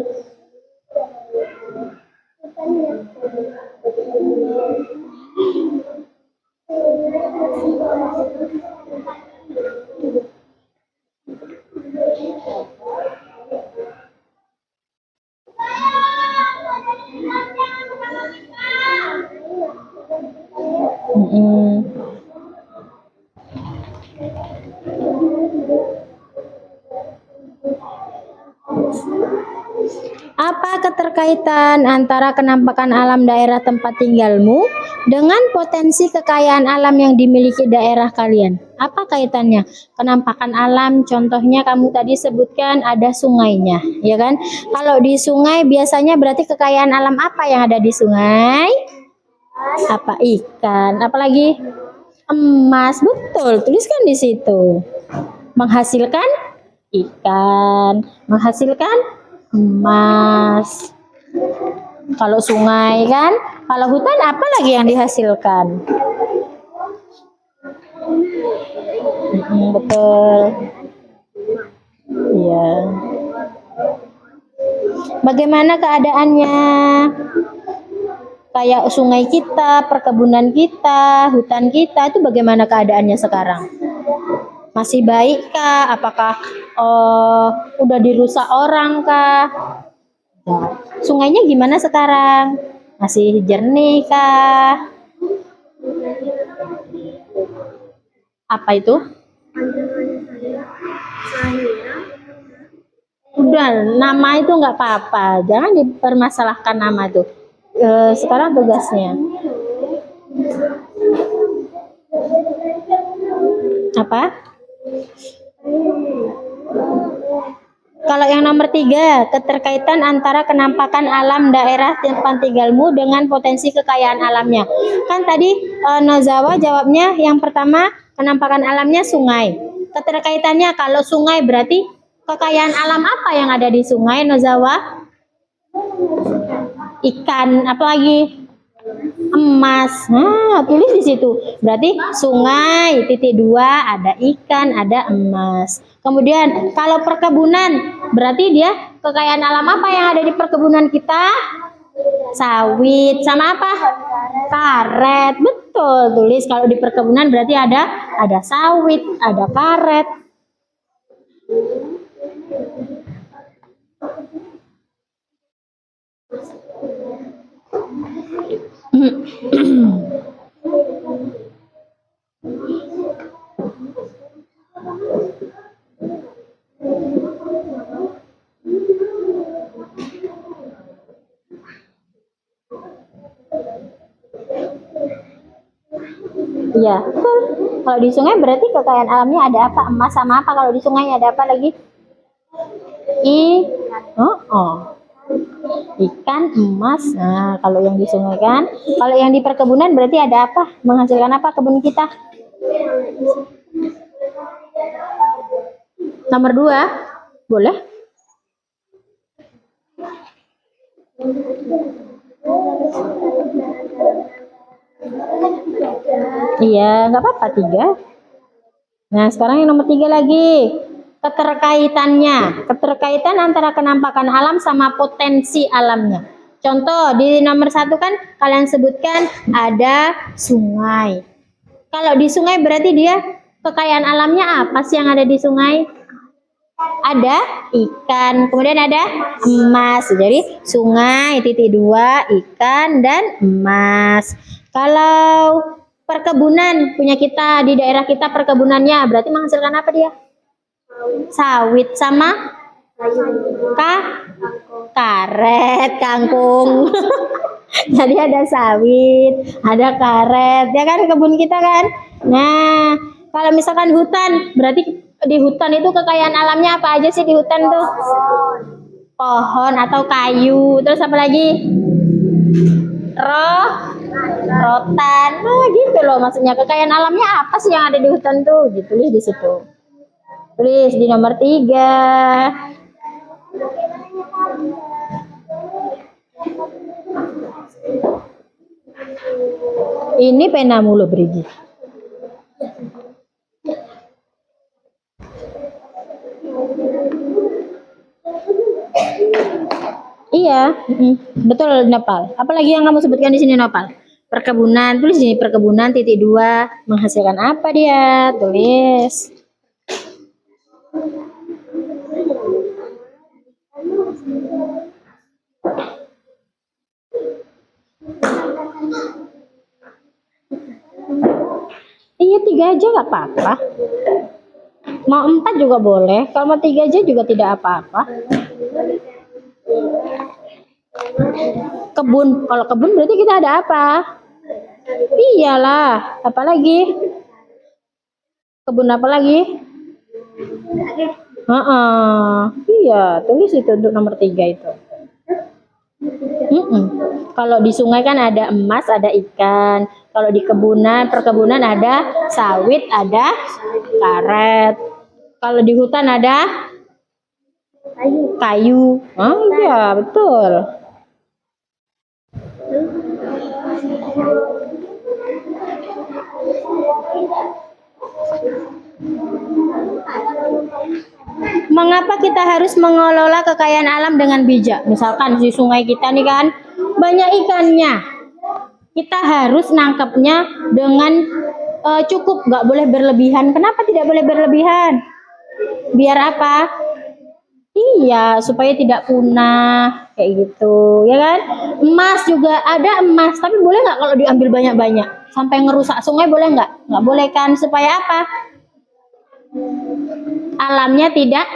Apa keterkaitan antara kenampakan alam daerah tempat tinggalmu dengan potensi kekayaan alam yang dimiliki daerah kalian? Apa kaitannya? Kenampakan alam, contohnya kamu tadi sebutkan ada sungainya, ya kan? Kalau di sungai biasanya berarti kekayaan alam apa yang ada di sungai? Apa ikan? Apalagi emas, betul. Tuliskan di situ. Menghasilkan ikan, menghasilkan emas. Kalau sungai kan, kalau hutan apa lagi yang dihasilkan? Betul. Iya. Bagaimana keadaannya? Kayak sungai kita, perkebunan kita, hutan kita itu bagaimana keadaannya sekarang? Masih baik kah? Apakah udah dirusak orang kah? Ya. Sungainya gimana sekarang? Masih jernih kah? Apa itu? Udah, nama itu nggak apa-apa. Jangan dipermasalahkan nama itu. Sekarang tugasnya. Apa? Kalau yang nomor 3, keterkaitan antara kenampakan alam daerah tempat tinggalmu dengan potensi kekayaan alamnya. Kan tadi Nozawa jawabnya yang pertama, kenampakan alamnya sungai. Keterkaitannya kalau sungai berarti kekayaan alam apa yang ada di sungai, Nozawa? Ikan, apa lagi? Emas. Nah, tulis di situ. Berarti sungai, titik 2, ada ikan, ada emas. Kemudian kalau perkebunan, berarti dia kekayaan alam apa yang ada di perkebunan kita? Sawit, sama apa? Karet. Betul, tulis kalau di perkebunan berarti ada sawit, ada karet. Iya, betul. Kalau di sungai berarti kekayaan alamnya ada apa? Emas sama apa? Kalau di sungai ada apa lagi? Ikan, emas. Nah, kalau yang di sungai kan. Kalau yang di perkebunan berarti ada apa? Menghasilkan apa kebun kita? Nomor 2, boleh? Iya, nggak apa-apa 3. Nah, sekarang yang nomor 3 lagi. Keterkaitan antara kenampakan alam sama potensi alamnya. Contoh di nomor 1 kan kalian sebutkan ada sungai. Kalau di sungai berarti dia kekayaan alamnya apa sih yang ada di sungai? Ada ikan, kemudian ada emas. Jadi sungai, titik 2, ikan dan emas. Kalau perkebunan punya kita di daerah kita perkebunannya berarti menghasilkan apa dia? Sawit sama karet, kangkung. Jadi ada sawit, ada karet, ya kan kebun kita kan. Nah, kalau misalkan hutan, berarti di hutan itu kekayaan alamnya apa aja sih di hutan tuh? Pohon atau kayu, terus apa lagi? Rotan. Nah, gitu loh maksudnya. Kekayaan alamnya apa sih yang ada di hutan tuh? Ditulis di situ. Tulis di nomor 3. Ini pena mulu Brigi. Iya, betul Nopal. Apalagi yang kamu sebutkan di sini Nopal? Perkebunan, tulis di sini perkebunan titik 2 menghasilkan apa dia? Tulis. Iya 3 aja nggak apa-apa. Mau 4 juga boleh. Kalau mau 3 aja juga tidak apa-apa. Kebun. Kalau kebun berarti kita ada apa? Iyalah. Apa lagi? Kebun apa lagi? Iya, tulis itu untuk nomor 3 itu. Kalau di sungai kan ada emas, ada ikan. Kalau di perkebunan ada sawit, ada karet. Kalau di hutan ada kayu. Oh iya, betul. Mengapa kita harus mengelola kekayaan alam dengan bijak? Misalkan di sungai kita nih kan banyak ikannya. Kita harus nangkepnya dengan cukup, nggak boleh berlebihan. Kenapa tidak boleh berlebihan? Biar apa? Iya, supaya tidak punah kayak gitu, ya kan? Emas juga ada emas, tapi boleh nggak kalau diambil banyak-banyak sampai ngerusak sungai, boleh nggak? Nggak boleh kan? Supaya apa? Alamnya tidak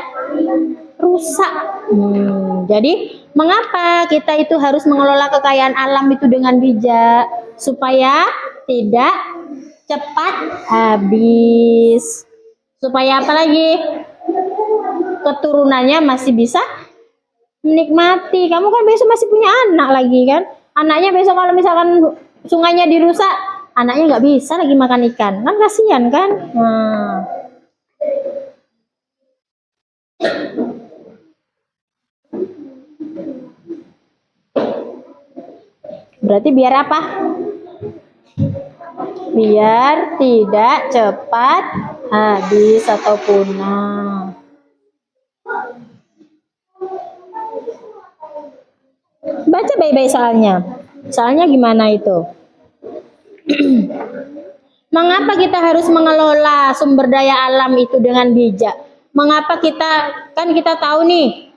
rusak. Jadi mengapa kita itu harus mengelola kekayaan alam itu dengan bijak supaya tidak cepat habis. Supaya apa lagi? Keturunannya masih bisa menikmati. Kamu kan besok masih punya anak lagi kan? Anaknya besok kalau misalkan sungainya dirusak, anaknya nggak bisa lagi makan ikan. Kan kasihan kan? Berarti biar apa? Biar tidak cepat habis atau punah. Baca baik-baik soalnya. Soalnya gimana itu? Mengapa kita harus mengelola sumber daya alam itu dengan bijak? Mengapa kita tahu nih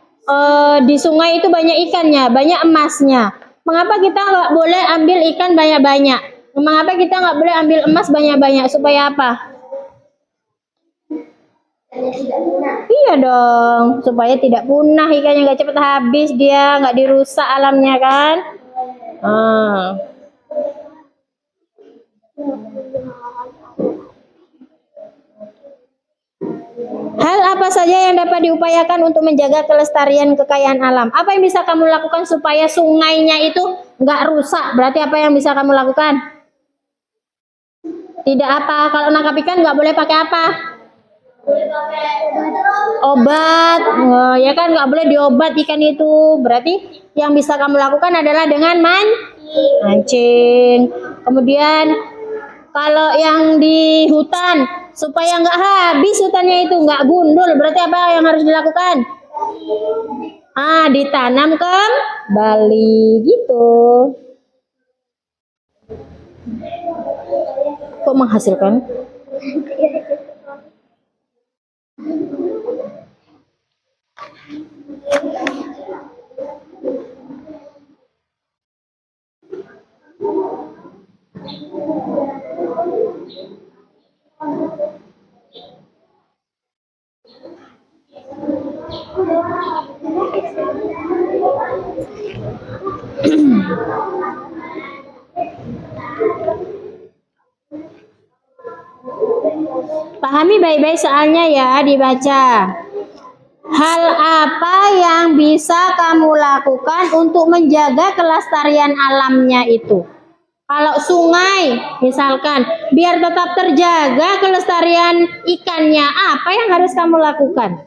di sungai itu banyak ikannya, banyak emasnya. Mengapa kita nggak boleh ambil ikan banyak-banyak? Mengapa kita nggak boleh ambil emas banyak-banyak? Supaya apa? Iya dong, supaya tidak punah ikannya, nggak cepat habis dia, nggak dirusak alamnya kan? Hal apa saja yang dapat diupayakan untuk menjaga kelestarian kekayaan alam? Apa yang bisa kamu lakukan supaya sungainya itu nggak rusak? Berarti apa yang bisa kamu lakukan? Tidak apa? Kalau nangkap ikan nggak boleh pakai apa? Obat. Ya kan, nggak boleh diobat ikan itu. Berarti yang bisa kamu lakukan adalah dengan mancing. Kemudian kalau yang di hutan, supaya nggak habis hutannya itu, nggak gundul, berarti apa yang harus dilakukan? Ditanam kembali gitu. Kok menghasilkan? Pahami baik-baik soalnya ya, dibaca. Hal apa yang bisa kamu lakukan untuk menjaga kelestarian alamnya itu? Kalau sungai, misalkan, biar tetap terjaga kelestarian ikannya, apa yang harus kamu lakukan?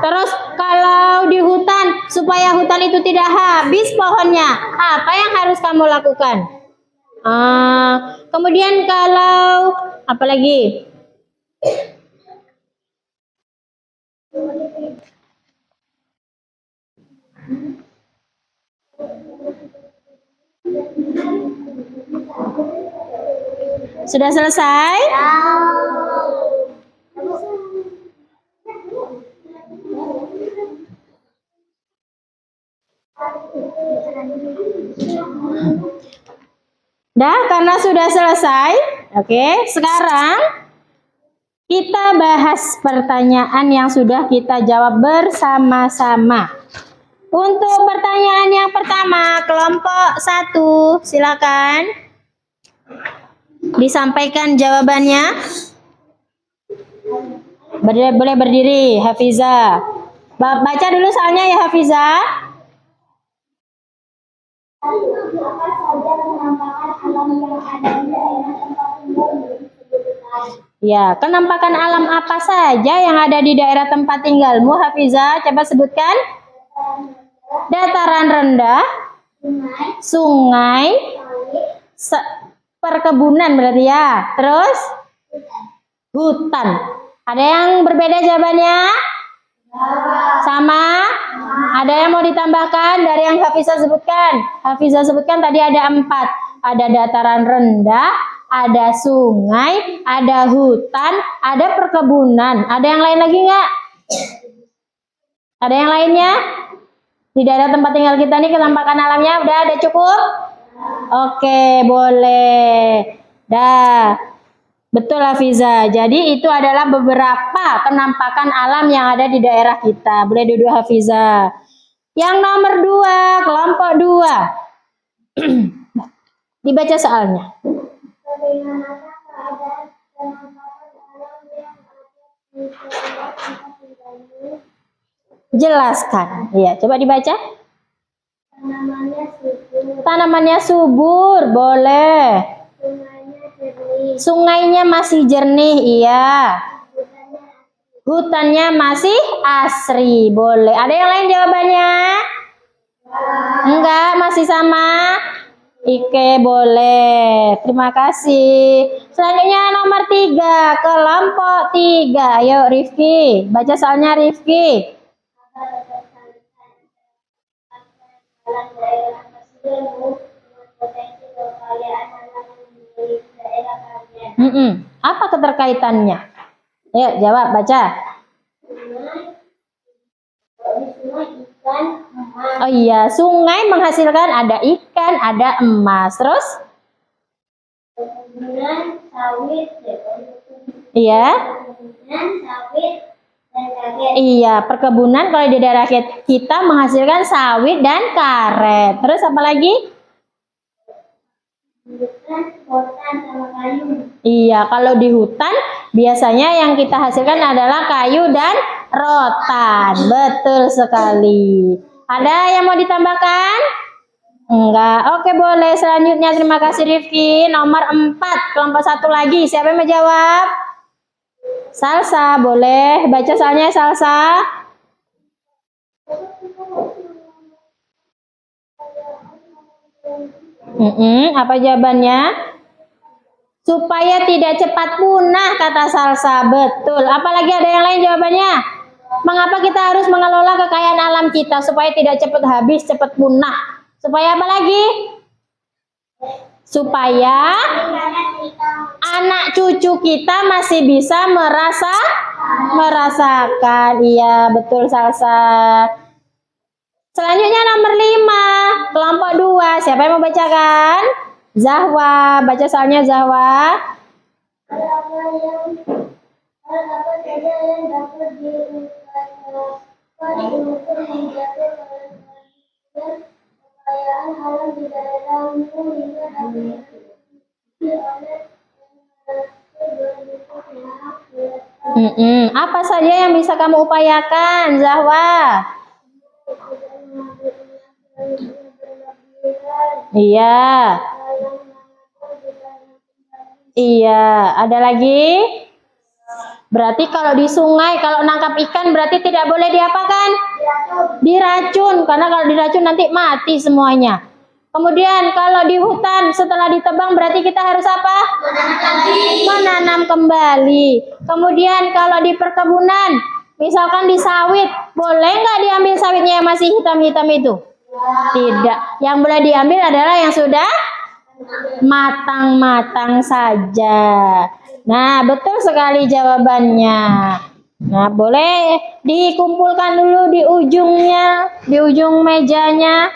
Terus kalau di hutan, supaya hutan itu tidak habis pohonnya, apa yang harus kamu lakukan? Kemudian kalau apa lagi? Sudah selesai? Karena sudah selesai. Oke, sekarang kita bahas pertanyaan yang sudah kita jawab bersama-sama. Untuk pertanyaan yang pertama, kelompok 1, silakan disampaikan jawabannya. Boleh berdiri, Hafiza. Baca dulu soalnya ya, Hafiza. Apa saja penampakan alam yang ada di daerah tempat tinggal disebutkan? Ya, kenampakan alam apa saja yang ada di daerah tempat tinggalmu, Hafiza? Coba sebutkan. Dataran rendah, sungai, perkebunan berarti ya. Terus hutan. Ada yang berbeda jawabannya? Sama? Ada yang mau ditambahkan dari yang Hafiza sebutkan? Hafiza sebutkan tadi ada 4. Ada dataran rendah, ada sungai, ada hutan, ada perkebunan. Ada yang lain lagi nggak? Ada yang lainnya? Di daerah tempat tinggal kita nih kenampakan alamnya udah ada cukup? Oke, boleh. Dah. Betul Hafiza. Jadi itu adalah beberapa penampakan alam yang ada di daerah kita. Boleh duduk Hafiza. Yang nomor 2, kelompok 2. Dibaca soalnya. Bagaimanakah keadaan penampakan alam yang ada di daerah tempat tinggalmu? Jelaskan. Iya, coba dibaca. Tanamannya subur, Tanamannya subur, boleh. sungainya jernih, Sungainya masih jernih, iya. hutannya Hutannya masih asri, boleh. Ada yang lain jawabannya? Enggak, masih sama. Ike, boleh. Terima kasih. Selanjutnya nomor 3, kelompok 3. Ayo Rifki, baca soalnya Rifki. dalam daerah tersebut dengan potensi kekayaan alam yang dimiliki daerah kalian. Apa keterkaitannya? Ayo jawab, baca. Di sungai ikan, emas, Oh iya, sungai menghasilkan ada ikan, ada emas. Terus? perkebunan sawit, Iya. perkebunan sawit dan karet. Iya, perkebunan kalau di daerah kita menghasilkan sawit dan karet. Terus apa lagi? Hutan, hutan sama kayu. Iya, kalau di hutan biasanya yang kita hasilkan adalah kayu dan rotan. Betul sekali. Ada yang mau ditambahkan? Enggak. Oke, boleh. Selanjutnya terima kasih Rifki. Nomor 4, kelompok 1 lagi. Siapa yang mau jawab? Salsa, boleh. Baca soalnya Salsa. Apa jawabannya? Supaya tidak cepat punah, kata Salsa. Betul. Apalagi ada yang lain jawabannya? Mengapa kita harus mengelola kekayaan alam kita supaya tidak cepat habis, cepat punah? Supaya apa lagi? Supaya anak cucu kita masih bisa merasakan. Iya, betul Salsa. Selanjutnya nomor 5, kelompok 2. Siapa yang mau bacakan? Zahwa, baca soalnya Zahwa. Hal apa saja yang dapat diupayakan untuk menjaga kekayaan alam di daerahmu hingga dapat diikuti oleh generasi berikutnya. Apa saja yang bisa kamu upayakan, Zahwa? Iya. Iya, ada lagi? Berarti kalau di sungai, kalau nangkap ikan berarti tidak boleh diapakan? Diracun, karena kalau diracun nanti mati semuanya. Kemudian kalau di hutan setelah ditebang berarti kita harus apa? Menanam kembali. Kemudian kalau di perkebunan, misalkan di sawit, boleh nggak diambil sawitnya yang masih hitam-hitam itu? Tidak. Yang boleh diambil adalah yang sudah matang-matang saja. Nah, betul sekali jawabannya. Nah, boleh dikumpulkan dulu di ujungnya, di ujung mejanya.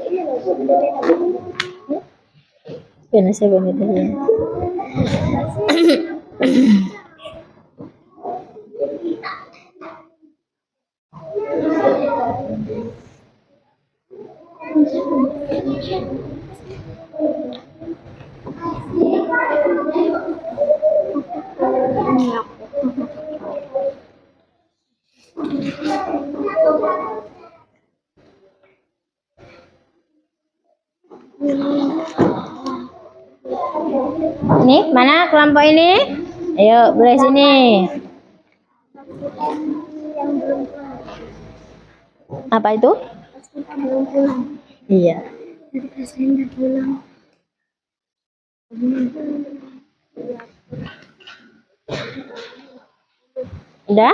Saya benar. Nih, mana kelompok ini? Ayo, boleh sini. Apa itu? Iya. Udah?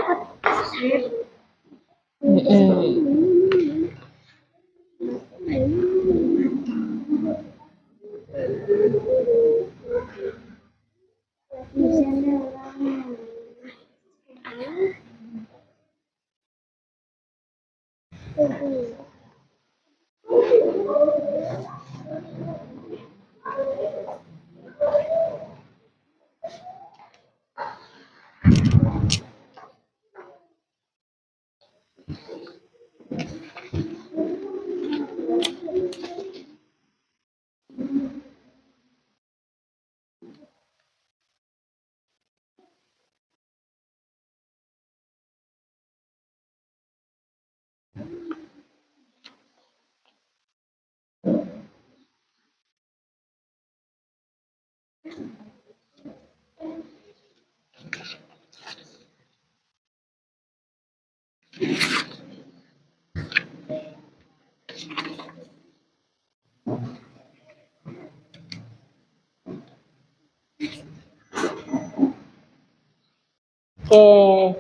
Oke.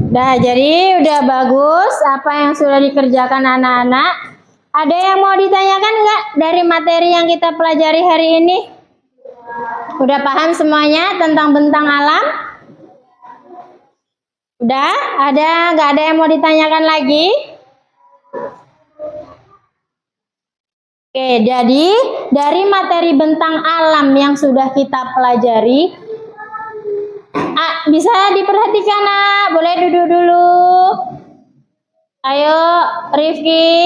Nah, jadi udah bagus apa yang sudah dikerjakan anak-anak. Ada yang mau ditanyakan nggak dari materi yang kita pelajari hari ini? Udah paham semuanya tentang bentang alam? Udah? Nggak ada yang mau ditanyakan lagi? Oke, jadi dari materi bentang alam yang sudah kita pelajari, bisa diperhatikan, Nak. Boleh duduk dulu. Ayo, Rifki.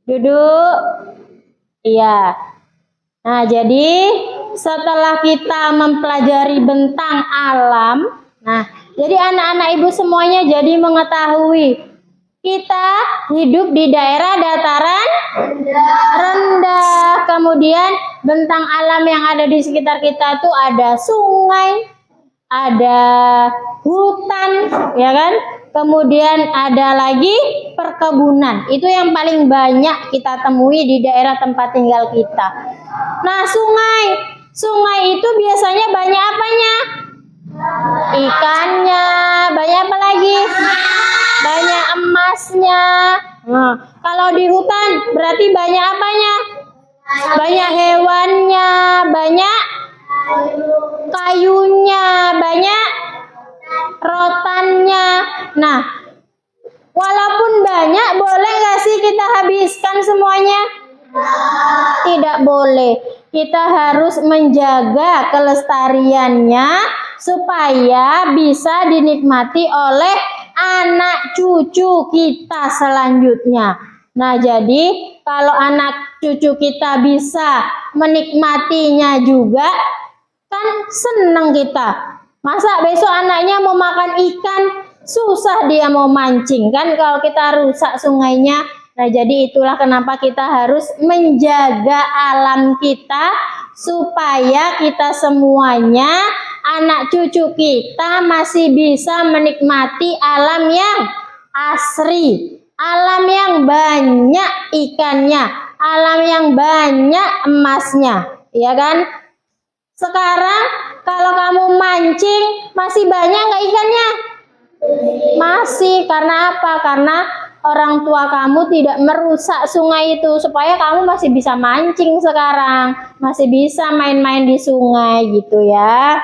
Duduk. Iya. Nah, jadi setelah kita mempelajari bentang alam, nah, jadi anak-anak ibu semuanya jadi mengetahui kita hidup di daerah dataran rendah. Kemudian bentang alam yang ada di sekitar kita tuh ada sungai, ada hutan, ya kan? Kemudian ada lagi perkebunan. Itu yang paling banyak kita temui di daerah tempat tinggal kita. Nah, sungai itu biasanya banyak apanya? Ikannya, banyak apa lagi? Banyak emasnya. Nah, kalau di hutan berarti banyak apanya? Banyak hewannya, banyak kayunya, banyak rotannya. Nah, walaupun banyak, boleh nggak sih kita habiskan semuanya? Tidak boleh. Kita harus menjaga kelestariannya supaya bisa dinikmati oleh anak cucu kita selanjutnya. Nah, jadi kalau anak cucu kita bisa menikmatinya juga, kan senang kita. Masa besok anaknya mau makan ikan, susah dia mau mancing, kan kalau kita rusak sungainya. Nah, jadi itulah kenapa kita harus menjaga alam kita supaya kita semuanya, anak cucu kita masih bisa menikmati alam yang asri, alam yang banyak ikannya, alam yang banyak emasnya, ya kan? Sekarang kalau kamu mancing, masih banyak nggak ikannya? Masih. Karena apa? Karena orang tua kamu tidak merusak sungai itu, supaya kamu masih bisa mancing sekarang, masih bisa main-main di sungai gitu ya.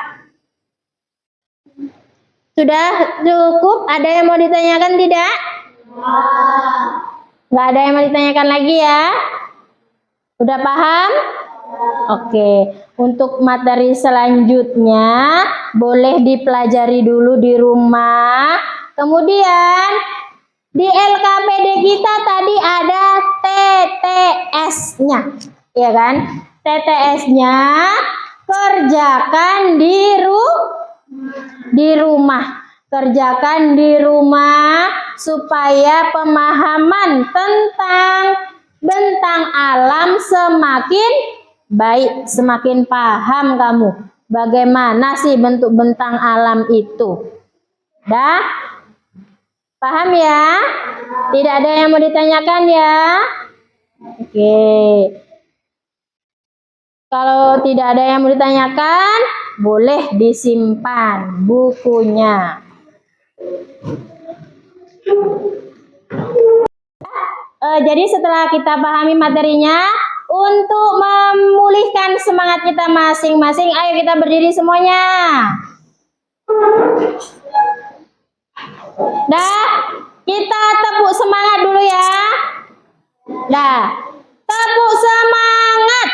Sudah cukup? Ada yang mau ditanyakan tidak? Nggak ada yang mau ditanyakan lagi ya? Udah paham? Oke, untuk materi selanjutnya boleh dipelajari dulu di rumah. Kemudian di LKPD kita tadi ada TTS-nya, ya kan? TTS-nya kerjakan di rumah. Kerjakan di rumah supaya pemahaman tentang bentang alam semakin baik, semakin paham kamu bagaimana sih bentuk bentang alam itu. Dah? Paham ya? Tidak ada yang mau ditanyakan ya? Oke. Kalau tidak ada yang mau ditanyakan, boleh disimpan bukunya. Jadi setelah kita pahami materinya, untuk memulihkan semangat kita masing-masing, ayo kita berdiri semuanya. Dah, kita tepuk semangat dulu ya. Dah, tepuk semangat.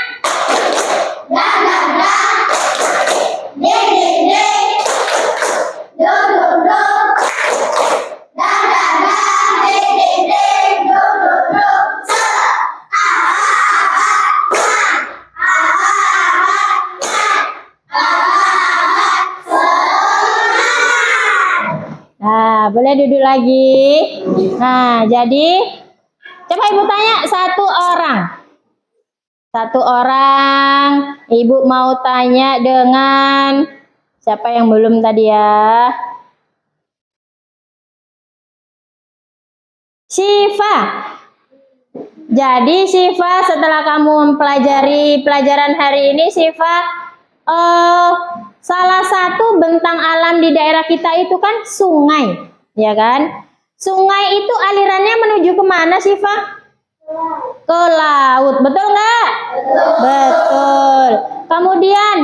Nah, boleh duduk lagi. Nah, jadi coba ibu tanya satu orang. Satu orang, ibu mau tanya dengan siapa yang belum tadi ya? Syifa. Jadi Syifa, setelah kamu mempelajari pelajaran hari ini, Syifa, salah satu bentang alam di daerah kita itu kan sungai, ya kan? Sungai itu alirannya menuju kemana, Syifa? Ke laut, betul nggak? Betul. Kemudian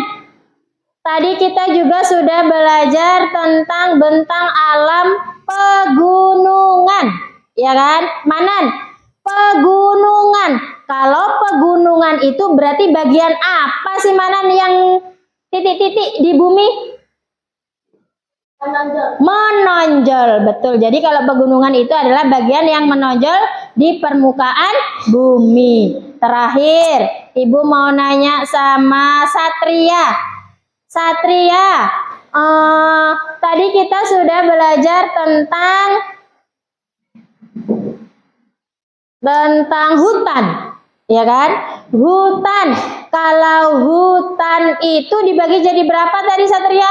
tadi kita juga sudah belajar tentang bentang alam pegunungan, ya kan? Manan? Pegunungan. Kalau pegunungan itu berarti bagian apa sih, Manan, yang titik-titik di bumi? Menonjol, betul. Jadi kalau pegunungan itu adalah bagian yang menonjol di permukaan bumi. Terakhir, ibu mau nanya sama Satria. Satria, tadi kita sudah belajar tentang hutan, ya kan? Hutan. Kalau hutan itu dibagi jadi berapa tadi, Satria?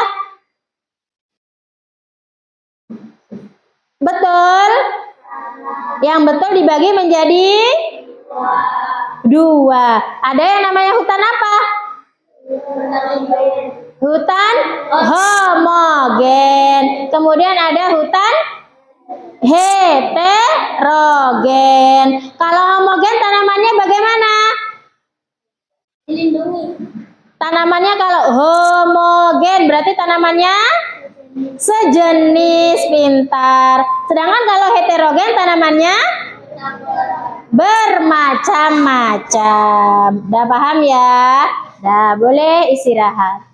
Betul? Yang betul dibagi menjadi 2. Ada yang namanya hutan apa? Hutan homogen. Kemudian ada hutan heterogen. Kalau homogen tanamannya bagaimana? Dilindungi. Tanamannya kalau homogen berarti tanamannya sejenis, pintar. Sedangkan kalau heterogen tanamannya bermacam-macam. Udah paham ya? Dah, boleh istirahat.